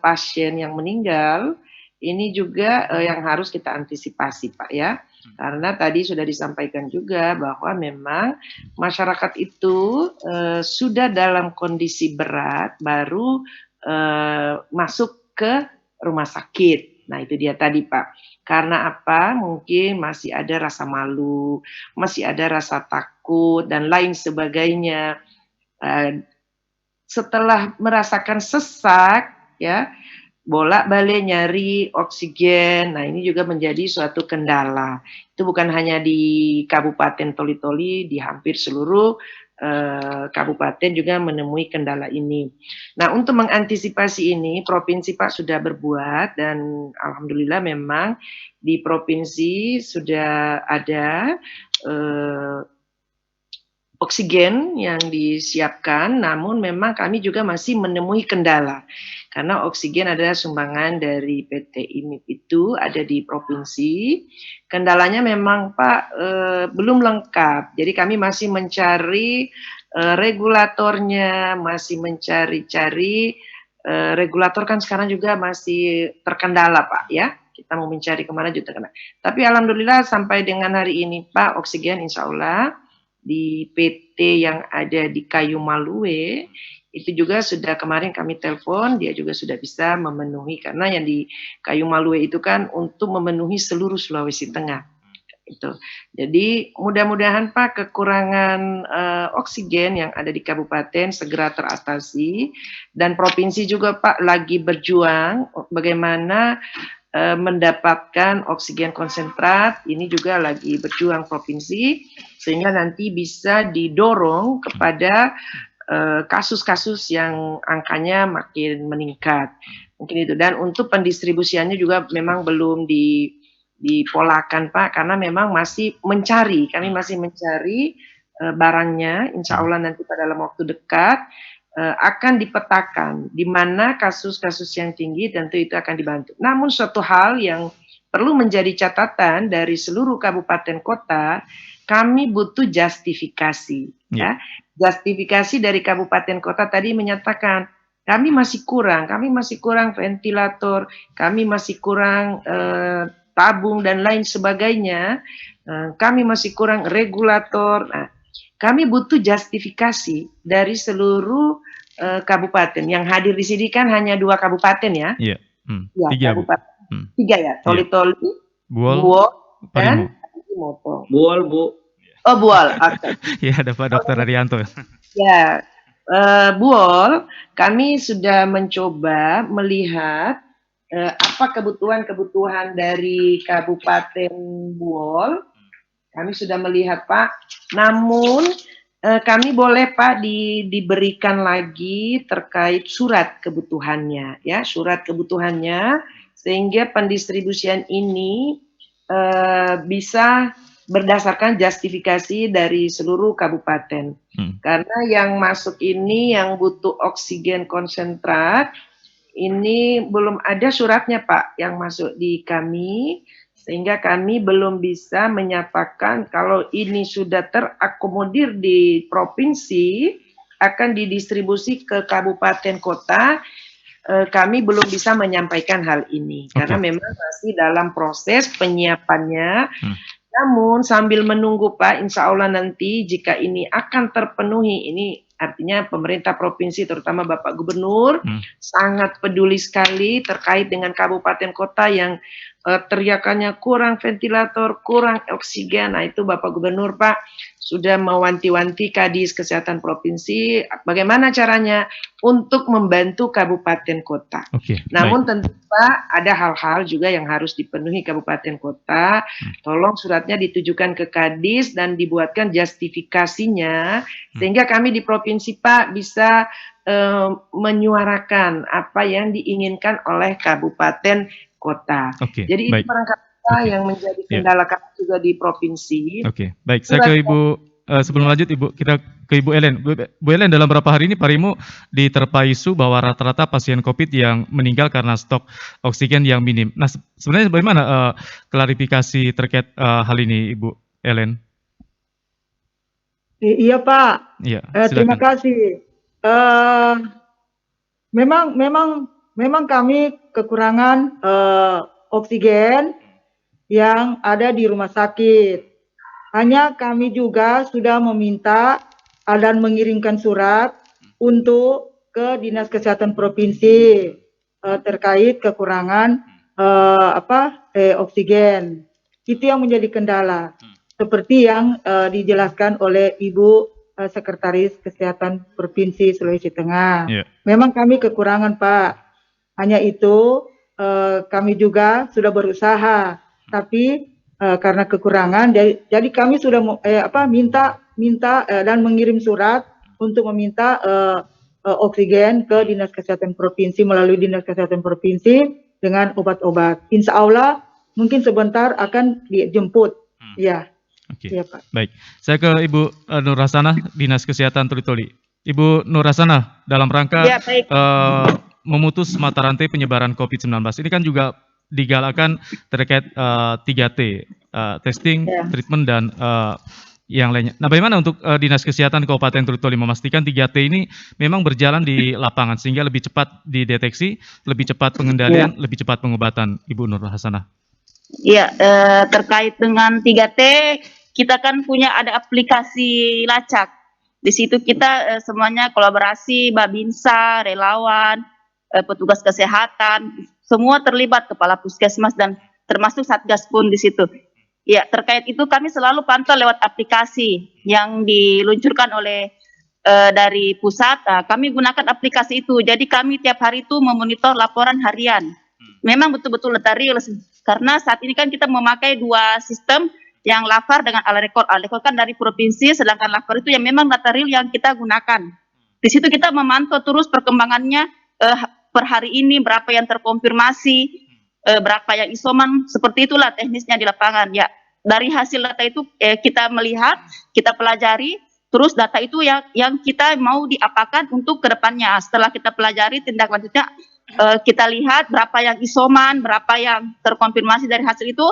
pasien yang meninggal, ini juga yang harus kita antisipasi, Pak ya. Karena tadi sudah disampaikan juga bahwa memang masyarakat itu sudah dalam kondisi berat baru masuk ke rumah sakit. Nah, itu dia tadi, Pak. Karena apa? Mungkin masih ada rasa malu, masih ada rasa takut, dan lain sebagainya. Setelah merasakan sesak, ya, bolak-balik nyari oksigen. Nah, ini juga menjadi suatu kendala. Itu bukan hanya di Kabupaten Toli-Toli, di hampir seluruh kabupaten juga menemui kendala ini. Nah, untuk mengantisipasi ini, provinsi Pak sudah berbuat dan alhamdulillah memang di provinsi sudah ada oksigen yang disiapkan, namun memang kami juga masih menemui kendala. Karena oksigen adalah sumbangan dari PT IMIP itu ada di provinsi. Kendalanya memang Pak belum lengkap. Jadi kami masih mencari regulatornya, masih mencari-cari regulator kan sekarang juga masih terkendala Pak ya. Kita mau mencari kemana juga terkendala. Tapi alhamdulillah sampai dengan hari ini Pak oksigen insya Allah di PT yang ada di Kayu Malue itu juga sudah kemarin kami telepon, dia juga sudah bisa memenuhi karena yang di Kayu Malue itu kan untuk memenuhi seluruh Sulawesi Tengah. Itu. Jadi mudah-mudahan Pak kekurangan oksigen yang ada di kabupaten segera teratasi dan provinsi juga Pak lagi berjuang bagaimana mendapatkan oksigen konsentrat, ini juga lagi berjuang provinsi, sehingga nanti bisa didorong kepada kasus-kasus yang angkanya makin meningkat. Mungkin itu. Dan untuk pendistribusiannya juga memang belum dipolakan Pak, karena memang masih mencari, kami masih mencari barangnya, insya Allah nanti pada dalam waktu dekat, akan dipetakan di mana kasus-kasus yang tinggi tentu itu akan dibantu. Namun suatu hal yang perlu menjadi catatan dari seluruh kabupaten kota, kami butuh justifikasi. Ya. Justifikasi dari kabupaten kota tadi menyatakan kami masih kurang ventilator, kami masih kurang tabung dan lain sebagainya, kami masih kurang regulator. Nah, kami butuh justifikasi dari seluruh kabupaten. Yang hadir di sini kan hanya 2 kabupaten ya. Iya. Ya, 3 kabupaten. 3 ya. Toli-Toli, Buol, dan Parigi Motong. Buol, Bu. Oh, Buol. Okay. Ya, ada Pak Dr. Arianto. Ya, Buol, kami sudah mencoba melihat apa kebutuhan dari Kabupaten Buol. Kami sudah melihat Pak, namun kami boleh Pak diberikan lagi terkait surat kebutuhannya, ya surat kebutuhannya, sehingga pendistribusian ini bisa berdasarkan justifikasi dari seluruh kabupaten. Karena yang masuk ini yang butuh oksigen konsentrat, ini belum ada suratnya Pak yang masuk di kami, sehingga kami belum bisa menyatakan kalau ini sudah terakomodir di provinsi, akan didistribusi ke kabupaten kota, kami belum bisa menyampaikan hal ini. Karena memang masih dalam proses penyiapannya. Namun sambil menunggu Pak, insya Allah nanti jika ini akan terpenuhi, ini artinya pemerintah provinsi terutama Bapak Gubernur sangat peduli sekali terkait dengan kabupaten kota yang teriakannya kurang ventilator, kurang oksigen. Nah itu Bapak Gubernur Pak sudah mewanti-wanti Kadis Kesehatan Provinsi bagaimana caranya untuk membantu kabupaten kota. Namun tentu Pak, ada hal-hal juga yang harus dipenuhi kabupaten kota. Tolong suratnya ditujukan ke Kadis dan dibuatkan justifikasinya sehingga kami di provinsi Pak bisa menyuarakan apa yang diinginkan oleh kabupaten kota. Jadi itu barangkali yang menjadi kendala kami juga di provinsi. Baik. Saya ke Ibu, sebelum lanjut Ibu, kita ke Ibu Ellen. Bu Ellen, dalam beberapa hari ini Parimo diterpa isu bahwa rata-rata pasien COVID yang meninggal karena stok oksigen yang minim. Nah, sebenarnya bagaimana klarifikasi terkait hal ini, Ibu Ellen? Iya Pak. Iya. Terima kasih. Memang kami kekurangan oksigen yang ada di rumah sakit. Hanya kami juga sudah meminta dan mengirimkan surat untuk ke Dinas Kesehatan Provinsi terkait kekurangan oksigen. Itu yang menjadi kendala. Seperti yang dijelaskan oleh Ibu Sekretaris Kesehatan Provinsi Sulawesi Tengah. Memang kami kekurangan Pak. Hanya itu kami juga sudah berusaha. Tapi karena kekurangan, jadi kami sudah minta dan mengirim surat untuk meminta oksigen ke Dinas Kesehatan Provinsi melalui Dinas Kesehatan Provinsi dengan obat-obat. Insya Allah mungkin sebentar akan dijemput. Ya. Ya, Pak. Baik. Saya ke Ibu Nur Hasanah, Dinas Kesehatan Toli-Toli. Ibu Nur Hasanah, dalam rangka memutus mata rantai penyebaran COVID-19, ini kan juga digalakan terkait 3T, testing, treatment, dan yang lainnya. Nah, bagaimana untuk Dinas Kesehatan Kabupaten Toli-Toli memastikan 3T ini memang berjalan di lapangan sehingga lebih cepat dideteksi, lebih cepat pengendalian, lebih cepat pengobatan, Ibu Nur Hasanah? Iya, terkait dengan 3T, kita kan punya ada aplikasi lacak. Di situ kita semuanya kolaborasi, Babinsa, relawan, petugas kesehatan, semua terlibat, kepala puskesmas dan termasuk satgas pun di situ. Ya, terkait itu kami selalu pantau lewat aplikasi yang diluncurkan oleh dari pusat. Kami gunakan aplikasi itu. Jadi kami tiap hari itu memonitor laporan harian. Memang betul-betul real, karena saat ini kan kita memakai dua sistem, yang Lavar dengan Alrekod. Alrekod kan dari provinsi, sedangkan Lavar itu yang memang data real yang kita gunakan. Di situ kita memantau terus perkembangannya per hari ini, berapa yang terkonfirmasi, berapa yang isoman, seperti itulah teknisnya di lapangan. Ya, dari hasil data itu kita melihat, kita pelajari, terus data itu yang kita mau diapakan untuk kedepannya. Setelah kita pelajari, tindak lanjutnya kita lihat berapa yang isoman, berapa yang terkonfirmasi dari hasil itu,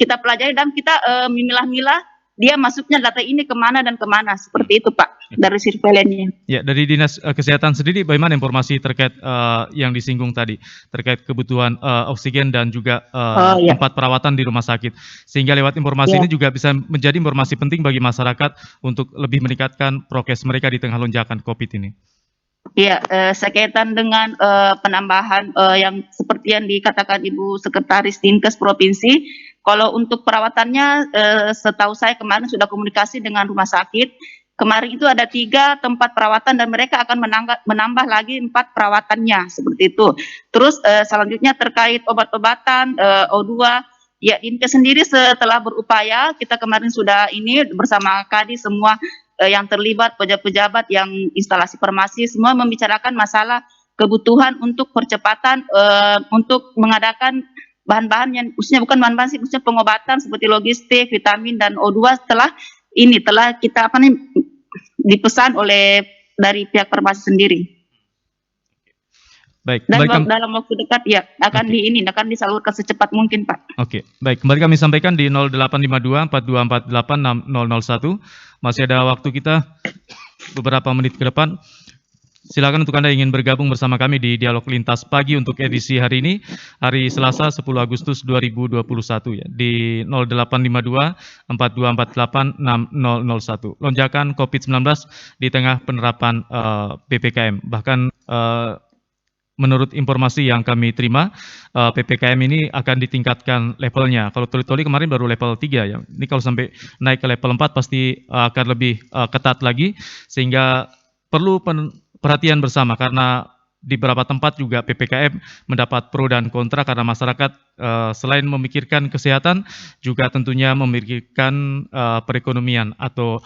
kita pelajari dan kita memilah-milah dia masuknya data ini kemana dan kemana, seperti itu Pak, dari surveillance-nya. Ya, dari Dinas Kesehatan sendiri bagaimana informasi terkait yang disinggung tadi, terkait kebutuhan oksigen dan juga tempat perawatan di rumah sakit, sehingga lewat informasi ini juga bisa menjadi informasi penting bagi masyarakat untuk lebih meningkatkan prokes mereka di tengah lonjakan COVID ini. Iya, sekaitan dengan penambahan yang seperti yang dikatakan Ibu Sekretaris Dinkes Provinsi, kalau untuk perawatannya setahu saya kemarin sudah komunikasi dengan rumah sakit. Kemarin itu ada 3 tempat perawatan dan mereka akan menambah lagi 4 perawatannya, seperti itu. Terus selanjutnya terkait obat-obatan O2, ya Dinkes sendiri setelah berupaya, kita kemarin sudah ini bersama Kadis semua yang terlibat, pejabat-pejabat yang instalasi farmasi, semua membicarakan masalah kebutuhan untuk percepatan untuk mengadakan bahan-bahan yang khususnya bukan bahan-bahan sih, khususnya pengobatan seperti logistik, vitamin dan O2 telah kita dipesan oleh dari pihak farmasi sendiri. Baik, dan dalam waktu dekat ya akan akan disalurkan secepat mungkin Pak. Oke, baik, kembali kami sampaikan di 0852 4248 6001. Masih ada waktu kita beberapa menit ke depan. Silakan untuk Anda yang ingin bergabung bersama kami di Dialog Lintas Pagi untuk edisi hari ini, hari Selasa 10 Agustus 2021 ya, di 0852 4248 6001. Lonjakan COVID-19 di tengah penerapan PPKM. Bahkan menurut informasi yang kami terima, PPKM ini akan ditingkatkan levelnya. Kalau Toli-Toli kemarin baru level 3 ya. Ini kalau sampai naik ke level 4 pasti akan lebih ketat lagi, sehingga perlu perhatian bersama karena di beberapa tempat juga PPKM mendapat pro dan kontra karena masyarakat selain memikirkan kesehatan juga tentunya memikirkan perekonomian atau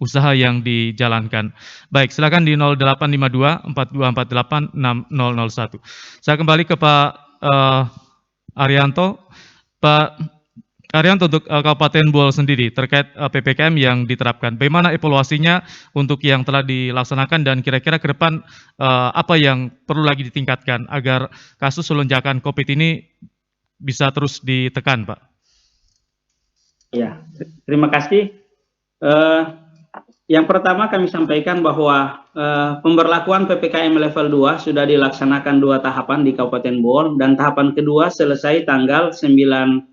usaha yang dijalankan. Baik, silakan di 0852 4248 6001. Saya kembali ke Pak Arianto. Pak Arianto, untuk Kabupaten Buol sendiri terkait PPKM yang diterapkan, bagaimana evaluasinya untuk yang telah dilaksanakan dan kira-kira ke depan apa yang perlu lagi ditingkatkan agar kasus lonjakan COVID ini bisa terus ditekan, Pak? Ya, terima kasih. Yang pertama kami sampaikan bahwa pemberlakuan PPKM level 2 sudah dilaksanakan 2 tahapan di Kabupaten Buol dan tahapan kedua selesai tanggal 9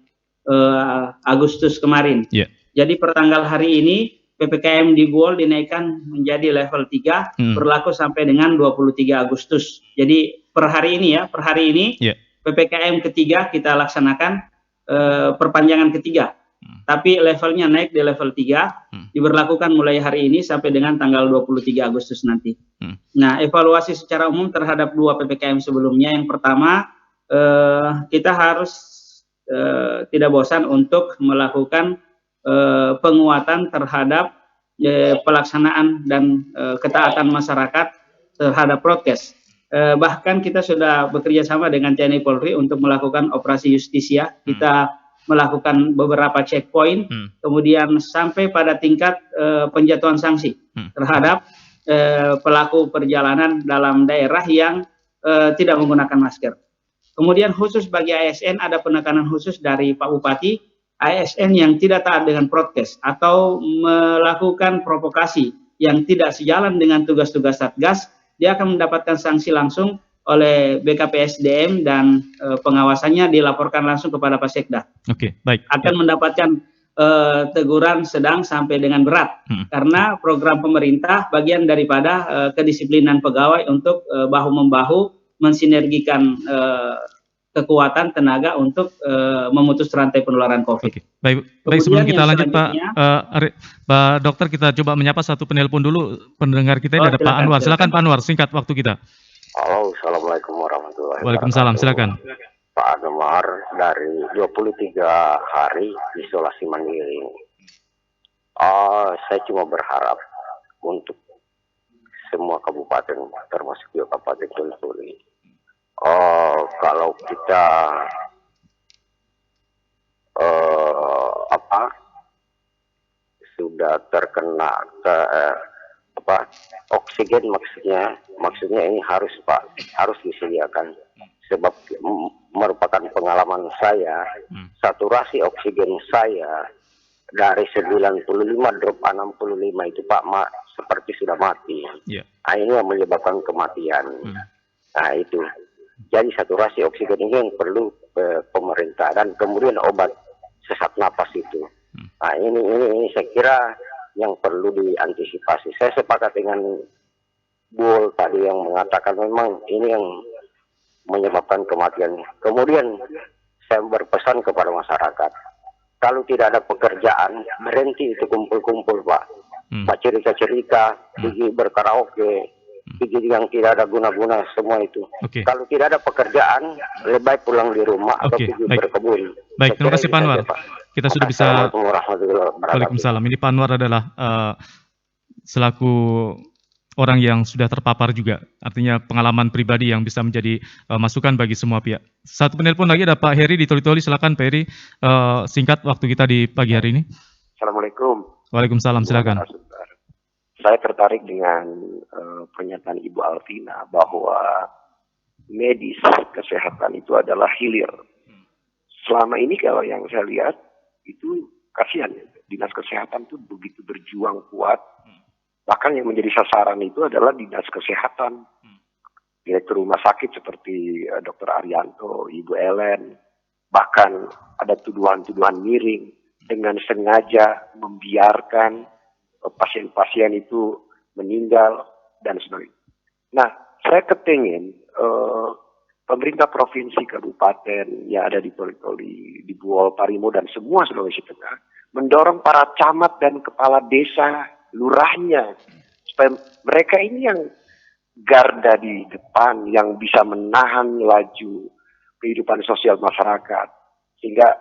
Agustus kemarin. Yeah. Jadi per tanggal hari ini PPKM di Buol dinaikkan menjadi level 3 berlaku sampai dengan 23 Agustus. Jadi per hari ini PPKM ketiga kita laksanakan perpanjangan ketiga. Tapi levelnya naik di level 3, diberlakukan mulai hari ini sampai dengan tanggal 23 Agustus nanti. Nah, evaluasi secara umum terhadap 2 PPKM sebelumnya, yang pertama, kita harus tidak bosan untuk melakukan penguatan terhadap pelaksanaan dan ketaatan masyarakat terhadap prokes. Bahkan kita sudah bekerja sama dengan TNI Polri untuk melakukan operasi justisia. Kita melakukan beberapa checkpoint, kemudian sampai pada tingkat penjatuhan sanksi terhadap pelaku perjalanan dalam daerah yang tidak menggunakan masker. Kemudian khusus bagi ASN ada penekanan khusus dari Pak Bupati, ASN yang tidak taat dengan prokes atau melakukan provokasi yang tidak sejalan dengan tugas-tugas Satgas, dia akan mendapatkan sanksi langsung oleh BKPSDM dan pengawasannya dilaporkan langsung kepada Pak Sekda. Oke, baik. Akan mendapatkan teguran sedang sampai dengan berat karena program pemerintah bagian daripada kedisiplinan pegawai untuk bahu-membahu mensinergikan kekuatan tenaga untuk memutus rantai penularan COVID. Oke, baik sebelum kita lanjut Pak Dokter, kita coba menyapa satu penelpon dulu pendengar kita. Ada Pak Anwar. Silakan Pak Anwar, singkat waktu kita. Halo, assalamualaikum warahmatullahi wabarakatuh. Waalaikumsalam, silakan. Pak Anwar dari 23 hari isolasi mandiri. Saya cuma berharap untuk semua kabupaten, termasuk juga Kabupaten Toli-Toli. Kalau kita sudah terkena oksigen, maksudnya ini harus disediakan, sebab merupakan pengalaman saya, saturasi oksigen saya dari 95 drop 65 itu Pak seperti sudah mati. Nah, ini yang menyebabkan kematian. Nah itu, jadi saturasi oksigen ini yang perlu pemerintah, dan kemudian obat sesak napas itu. Nah ini saya kira yang perlu diantisipasi. Saya sepakat dengan Buol tadi yang mengatakan memang ini yang menyebabkan kematian. Kemudian saya berpesan kepada masyarakat, kalau tidak ada pekerjaan, berhenti itu kumpul-kumpul Pak. Cerita-cerita, pergi berkaraoke, pergi yang tidak ada guna-guna semua itu. Kalau tidak ada pekerjaan, lebih baik pulang di rumah atau pergi berkebun. Baik, terima kasih Pak Anwar. Kita sudah bisa. Waalaikumsalam. Ini Pak Anwar adalah selaku orang yang sudah terpapar juga, artinya pengalaman pribadi yang bisa menjadi masukan bagi semua pihak. Satu penelpon lagi ada Pak Heri di Toli-Toli. Silakan Pak Heri, singkat waktu kita di pagi hari ini. Assalamualaikum. Waalaikumsalam, silakan. Saya tertarik dengan pernyataan Ibu Alvina bahwa medis kesehatan itu adalah hilir. Selama ini kalau yang saya lihat itu kasihan, dinas kesehatan itu begitu berjuang kuat. Bahkan yang menjadi sasaran itu adalah dinas kesehatan, direktur rumah sakit seperti Dr. Arianto, Ibu Ellen, bahkan ada tuduhan-tuduhan miring dengan sengaja membiarkan pasien-pasien itu meninggal dan sebagainya. Nah, saya kepengen pemerintah provinsi, kabupaten yang ada di Toli-Toli, di Buol, Parimo, dan semua Sulawesi Tengah mendorong para camat dan kepala desa, lurahnya, supaya mereka ini yang garda di depan, yang bisa menahan laju kehidupan sosial masyarakat. Sehingga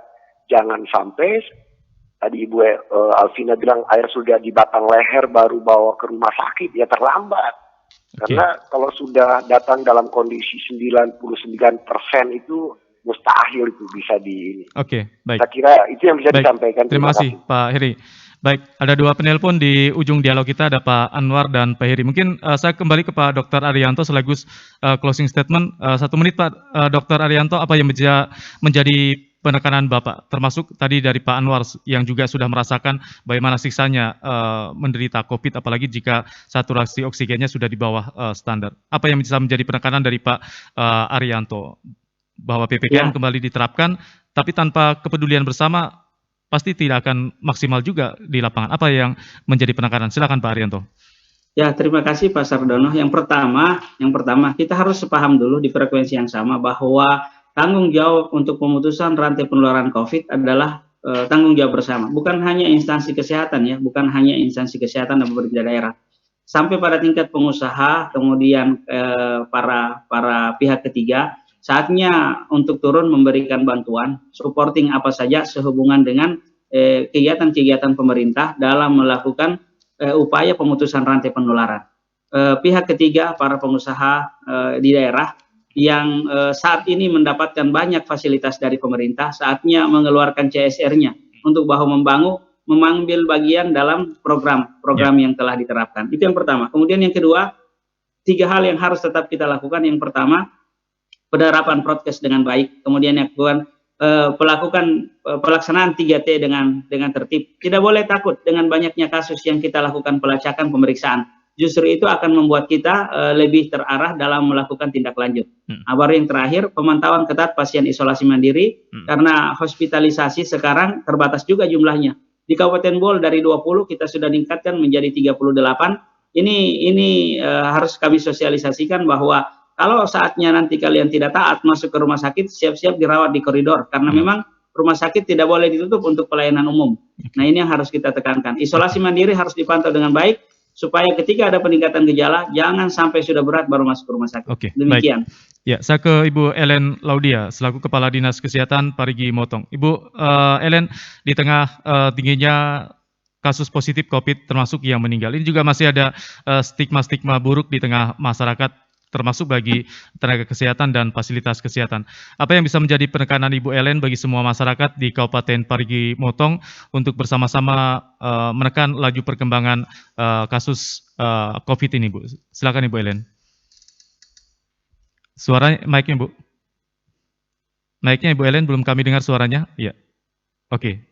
jangan sampai, tadi Ibu Alvina bilang air sudah di batang leher baru bawa ke rumah sakit, ya terlambat. Karena kalau sudah datang dalam kondisi 99% itu mustahil itu bisa di ini. Baik. Saya kira itu yang bisa disampaikan. Terima kasih Pak Heri. Baik, ada dua penelpon di ujung dialog kita, ada Pak Anwar dan Pak Heri. Mungkin saya kembali ke Pak Dr. Arianto sekaligus closing statement. 1 menit Pak Dr. Arianto, apa yang menjadi penekanan Bapak, termasuk tadi dari Pak Anwar yang juga sudah merasakan bagaimana siksanya menderita COVID, apalagi jika saturasi oksigennya sudah di bawah standar. Apa yang bisa menjadi penekanan dari Pak Arianto, bahwa PPKM kembali diterapkan, tapi tanpa kepedulian bersama pasti tidak akan maksimal juga di lapangan. Apa yang menjadi penekanan? Silakan Pak Arianto. Ya, terima kasih Pak Sardono. Yang pertama kita harus sepaham dulu di frekuensi yang sama bahwa tanggung jawab untuk pemutusan rantai penularan COVID adalah tanggung jawab bersama. Bukan hanya instansi kesehatan ya, bukan hanya instansi kesehatan dan pemerintah daerah. Sampai pada tingkat pengusaha, kemudian para pihak ketiga, saatnya untuk turun memberikan bantuan, supporting apa saja sehubungan dengan kegiatan-kegiatan pemerintah dalam melakukan upaya pemutusan rantai penularan. Pihak ketiga, para pengusaha di daerah yang saat ini mendapatkan banyak fasilitas dari pemerintah, saatnya mengeluarkan CSR-nya untuk bahu-membahu mengambil bagian dalam program yang telah diterapkan. Itu yang pertama. Kemudian yang kedua, 3 hal yang harus tetap kita lakukan. Yang pertama, penerapan prokes dengan baik. Kemudian yang kedua, pelaksanaan 3T dengan tertib. Tidak boleh takut dengan banyaknya kasus yang kita lakukan pelacakan, pemeriksaan. Justru itu akan membuat kita lebih terarah dalam melakukan tindak lanjut. Baru yang terakhir, pemantauan ketat pasien isolasi mandiri, karena hospitalisasi sekarang terbatas juga jumlahnya. Di Kabupaten Buol dari 20 kita sudah meningkatkan menjadi 38. Ini harus kami sosialisasikan bahwa kalau saatnya nanti kalian tidak taat masuk ke rumah sakit, siap-siap dirawat di koridor, karena memang rumah sakit tidak boleh ditutup untuk pelayanan umum. Nah, ini yang harus kita tekankan. Isolasi mandiri harus dipantau dengan baik, supaya ketika ada peningkatan gejala, jangan sampai sudah berat baru masuk ke rumah sakit. Demikian. Baik. Ya, saya ke Ibu Ellen Laudia, selaku Kepala Dinas Kesehatan Parigi Motong. Ibu Ellen, di tengah tingginya kasus positif COVID termasuk yang meninggal, ini juga masih ada stigma-stigma buruk di tengah masyarakat, termasuk bagi tenaga kesehatan dan fasilitas kesehatan. Apa yang bisa menjadi penekanan Ibu Ellen bagi semua masyarakat di Kabupaten Parigi Motong untuk bersama-sama menekan laju perkembangan kasus COVID ini, Bu? Silakan Ibu Ellen. Suaranya, mic-nya Bu. Mic-nya Ibu Ellen, belum kami dengar suaranya. Iya. Oke.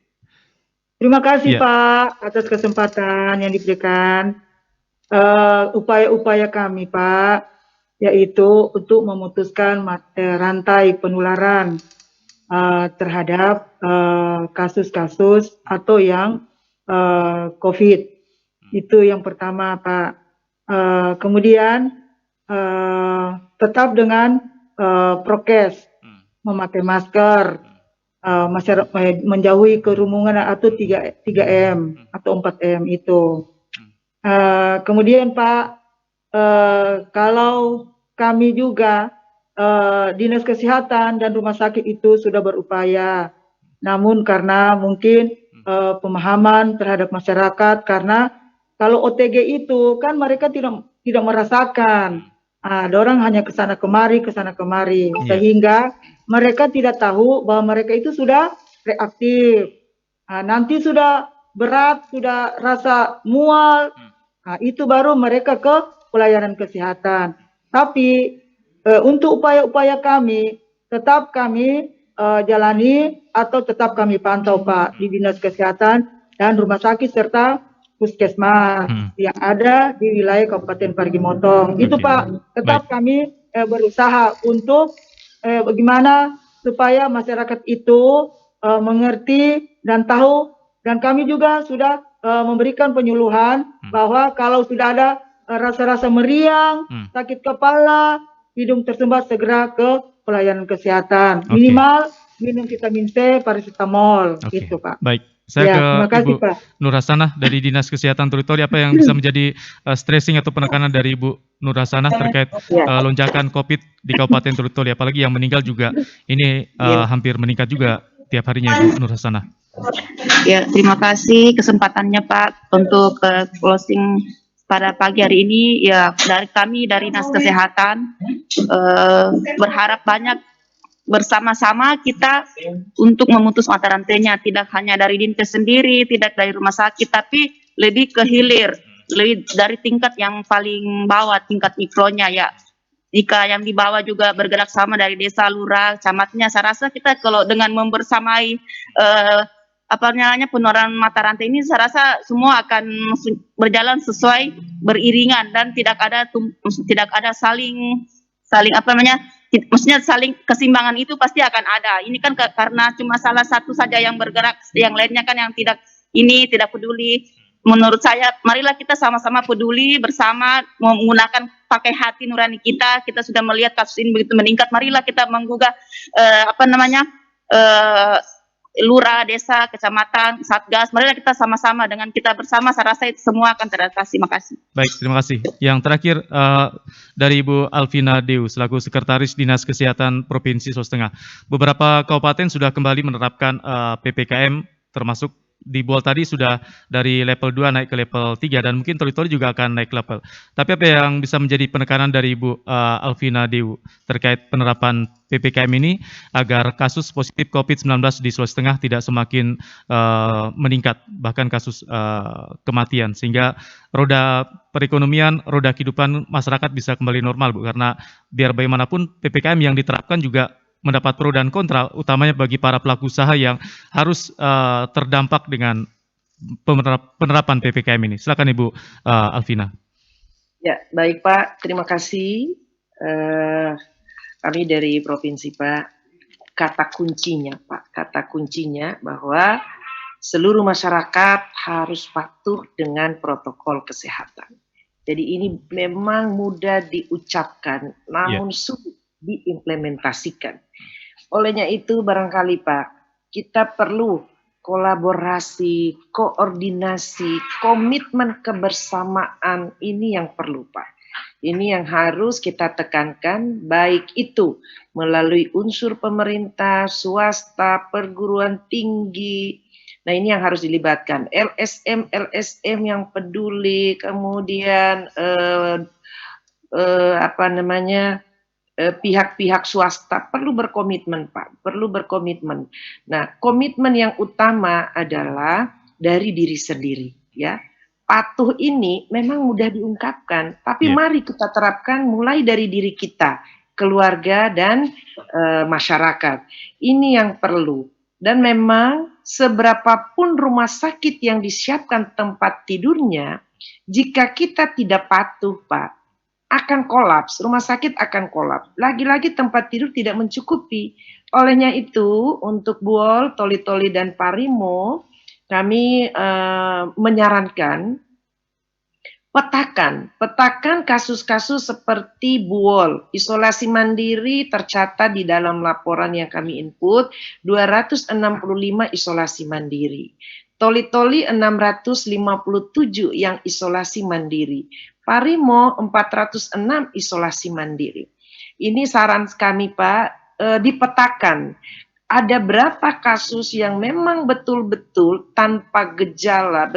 Terima kasih Pak atas kesempatan yang diberikan. Upaya-upaya kami Pak, yaitu untuk memutuskan rantai penularan terhadap kasus-kasus atau yang COVID. Itu yang pertama Pak. Kemudian tetap dengan prokes, memakai masker, menjauhi kerumunan atau 3M atau 4M itu. Kemudian Pak, kalau kami juga Dinas Kesehatan dan rumah sakit itu sudah berupaya, namun karena mungkin pemahaman terhadap masyarakat, karena kalau OTG itu kan mereka tidak merasakan, ada orang hanya kesana kemari, sehingga mereka tidak tahu bahwa mereka itu sudah reaktif. Nanti sudah berat, sudah rasa mual, itu baru mereka ke pelayanan kesehatan. Tapi untuk upaya-upaya kami, tetap kami jalani atau tetap kami pantau Pak di Dinas Kesehatan dan rumah sakit serta puskesmas yang ada di wilayah Kabupaten Parigi Motong. Itu Pak, tetap kami berusaha untuk bagaimana supaya masyarakat itu mengerti dan tahu, dan kami juga sudah memberikan penyuluhan bahwa kalau sudah ada rasa-rasa meriang, sakit kepala, hidung tersumbat, segera ke pelayanan kesehatan. Minimal minum vitamin C, paracetamol, gitu Pak. Baik, saya ke terima kasih, Ibu Pak. Nur Hasanah dari Dinas Kesehatan Toli-Toli, apa yang bisa menjadi stressing atau penekanan dari Ibu Nur Hasanah terkait lonjakan COVID di Kabupaten Toli-Toli, apalagi yang meninggal juga ini hampir meningkat juga tiap harinya, Ibu Nur Hasanah. Ya, terima kasih kesempatannya Pak untuk closing pada pagi hari ini. Ya, dari kami dari Dinas Kesehatan berharap banyak bersama-sama kita untuk memutus mata rantainya, tidak hanya dari Dinkes sendiri, tidak dari rumah sakit, tapi lebih ke hilir, lebih dari tingkat yang paling bawah, tingkat mikronya ya. Jika yang di bawah juga bergerak sama dari desa, lurah, camatnya, saya rasa kita kalau dengan membersamai penularan mata rantai ini, saya rasa semua akan berjalan sesuai beriringan dan tidak ada saling maksudnya saling keseimbangan itu pasti akan ada. Ini kan karena cuma salah satu saja yang bergerak, yang lainnya kan yang tidak peduli. Menurut saya, marilah kita sama-sama peduli bersama, menggunakan pakai hati nurani kita. Kita sudah melihat kasus ini begitu meningkat. Marilah kita menggugah lurah, desa, kecamatan, satgas. Marilah kita sama-sama, dengan kita bersama, saya rasa itu semua akan teratasi. Makasih. Baik, terima kasih. Yang terakhir dari Ibu Alvina Dew selaku Sekretaris Dinas Kesehatan Provinsi Sulawesi Tengah. Beberapa kabupaten sudah kembali menerapkan PPKM, termasuk di Buol tadi sudah dari level 2 naik ke level 3 dan mungkin Toli-Toli juga akan naik level. Tapi apa yang bisa menjadi penekanan dari Ibu Alvina Dew terkait penerapan PPKM ini agar kasus positif COVID-19 di Sulawesi Tengah tidak semakin meningkat, bahkan kasus kematian, sehingga roda perekonomian, roda kehidupan masyarakat bisa kembali normal, Bu, karena biar bagaimanapun PPKM yang diterapkan juga mendapat pro dan kontra, utamanya bagi para pelaku usaha yang harus terdampak dengan penerapan PPKM ini. Silakan Ibu Alvina. Ya, baik Pak, terima kasih. Kami dari Provinsi Pak, kata kuncinya Pak, kata kuncinya bahwa seluruh masyarakat harus patuh dengan protokol kesehatan. Jadi ini memang mudah diucapkan, namun sulit diimplementasikan. Olehnya itu barangkali Pak, kita perlu kolaborasi, koordinasi, komitmen kebersamaan, ini yang perlu Pak. Ini yang harus kita tekankan, baik itu melalui unsur pemerintah, swasta, perguruan tinggi. Nah ini yang harus dilibatkan, LSM yang peduli, kemudian pihak-pihak swasta perlu berkomitmen Pak, perlu berkomitmen. Nah, komitmen yang utama adalah dari diri sendiri, ya. Patuh ini memang mudah diungkapkan, tapi mari kita terapkan mulai dari diri kita, keluarga dan masyarakat. Ini yang perlu. Dan memang seberapapun rumah sakit yang disiapkan tempat tidurnya, jika kita tidak patuh Pak, akan kolaps, rumah sakit akan kolaps. Lagi-lagi tempat tidur tidak mencukupi. Olehnya itu, untuk Buol, Toli-Toli, dan Parimo, kami menyarankan petakan kasus-kasus seperti Buol. Isolasi mandiri tercatat di dalam laporan yang kami input, 265 isolasi mandiri. Toli-Toli 657 yang isolasi mandiri. Parimo 406 isolasi mandiri. Ini saran kami Pak, dipetakan. Ada berapa kasus yang memang betul-betul tanpa gejala.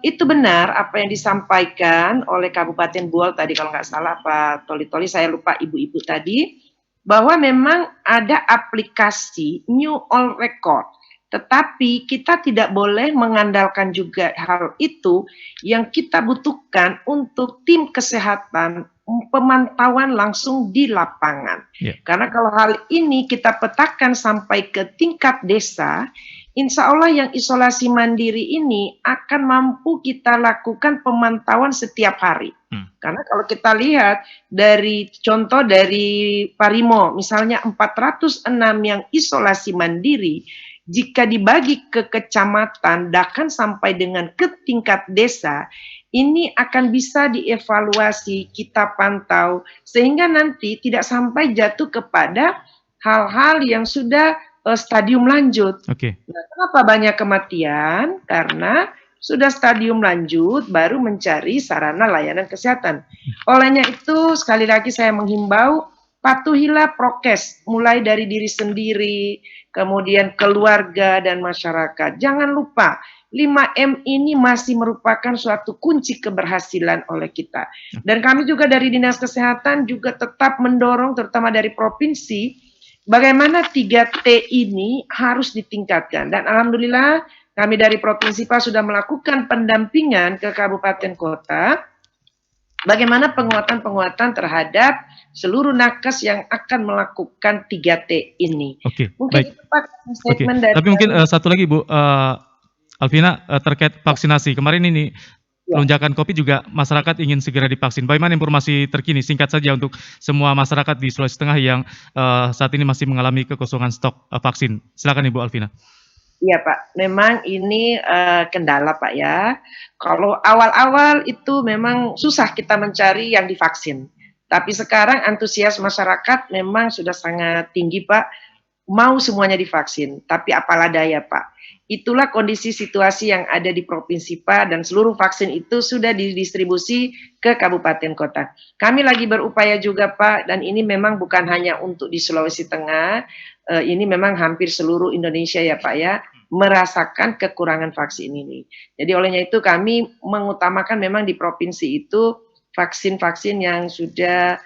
Itu benar apa yang disampaikan oleh Kabupaten Buol tadi, kalau nggak salah Pak Toli-Toli, saya lupa ibu-ibu tadi, bahwa memang ada aplikasi New All Record. Tetapi kita tidak boleh mengandalkan juga hal itu. Yang kita butuhkan untuk tim kesehatan, pemantauan langsung di lapangan. Karena kalau hal ini kita petakan sampai ke tingkat desa, insya Allah yang isolasi mandiri ini akan mampu kita lakukan pemantauan setiap hari. Karena kalau kita lihat dari contoh dari Parimo, misalnya 406 yang isolasi mandiri, jika dibagi ke kecamatan, bahkan sampai dengan ke tingkat desa, ini akan bisa dievaluasi, kita pantau, sehingga nanti tidak sampai jatuh kepada hal-hal yang sudah stadium lanjut. Nah, kenapa banyak kematian? Karena sudah stadium lanjut, baru mencari sarana layanan kesehatan. Olehnya itu, sekali lagi saya menghimbau, patuhilah prokes, mulai dari diri sendiri, kemudian keluarga dan masyarakat. Jangan lupa, 5M ini masih merupakan suatu kunci keberhasilan oleh kita. Dan kami juga dari Dinas Kesehatan juga tetap mendorong, terutama dari provinsi, bagaimana 3T ini harus ditingkatkan. Dan alhamdulillah, kami dari Provinsi Pak sudah melakukan pendampingan ke kabupaten kota, bagaimana penguatan-penguatan terhadap seluruh nakes yang akan melakukan 3T ini. Mungkin baik. itu Pak statement dari. Tapi mungkin satu lagi Bu, Alvina, terkait vaksinasi. Kemarin ini lonjakan COVID juga masyarakat ingin segera divaksin. Bagaimana informasi terkini? Singkat saja untuk semua masyarakat di Sulawesi Tengah yang saat ini masih mengalami kekosongan stok vaksin. Silakan Ibu Alvina. Iya Pak, memang ini kendala Pak ya. Kalau awal-awal itu memang susah kita mencari yang divaksin. Tapi sekarang antusias masyarakat memang sudah sangat tinggi Pak. Mau semuanya divaksin, tapi apalah daya Pak. Itulah kondisi situasi yang ada di Provinsi Pak dan seluruh vaksin itu sudah didistribusi ke kabupaten kota. Kami lagi berupaya juga Pak, dan ini memang bukan hanya untuk di Sulawesi Tengah, ini memang hampir seluruh Indonesia ya Pak ya, merasakan kekurangan vaksin ini. Jadi olehnya itu kami mengutamakan memang di provinsi itu vaksin-vaksin yang sudah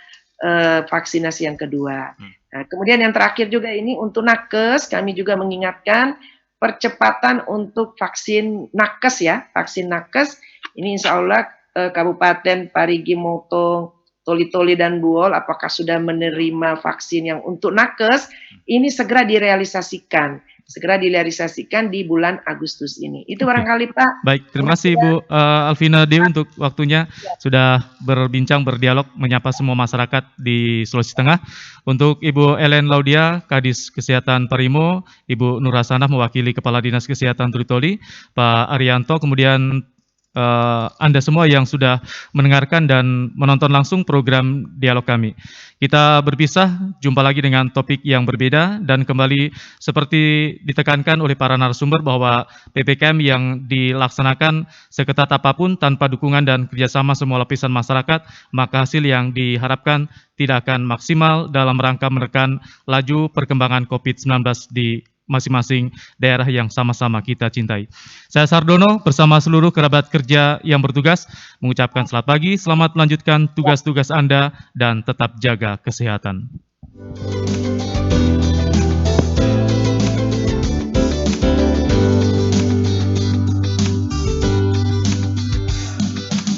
vaksinasi yang kedua. Nah, kemudian yang terakhir juga ini untuk nakes, kami juga mengingatkan percepatan untuk vaksin nakes ya, vaksin nakes ini insya Allah Kabupaten Parigi Motong, Toli-Toli dan Buol apakah sudah menerima vaksin yang untuk nakes, ini segera direalisasikan di bulan Agustus ini. Itu barangkali Pak. Baik, terima kasih Bu Alvina Dew untuk waktunya sudah berbincang, berdialog, menyapa semua masyarakat di Sulawesi Tengah. Untuk Ibu Ellen Laudia, Kadis Kesehatan Parimo, Ibu Nur Hasanah mewakili Kepala Dinas Kesehatan Toli-Toli, Pak Arianto, kemudian Anda semua yang sudah mendengarkan dan menonton langsung program dialog kami. Kita berpisah, jumpa lagi dengan topik yang berbeda dan kembali seperti ditekankan oleh para narasumber bahwa PPKM yang dilaksanakan seketat apapun tanpa dukungan dan kerjasama semua lapisan masyarakat, maka hasil yang diharapkan tidak akan maksimal dalam rangka menekan laju perkembangan COVID-19 di masing-masing daerah yang sama-sama kita cintai. Saya Sardono bersama seluruh kerabat kerja yang bertugas mengucapkan selamat pagi, selamat melanjutkan tugas-tugas Anda dan tetap jaga kesehatan.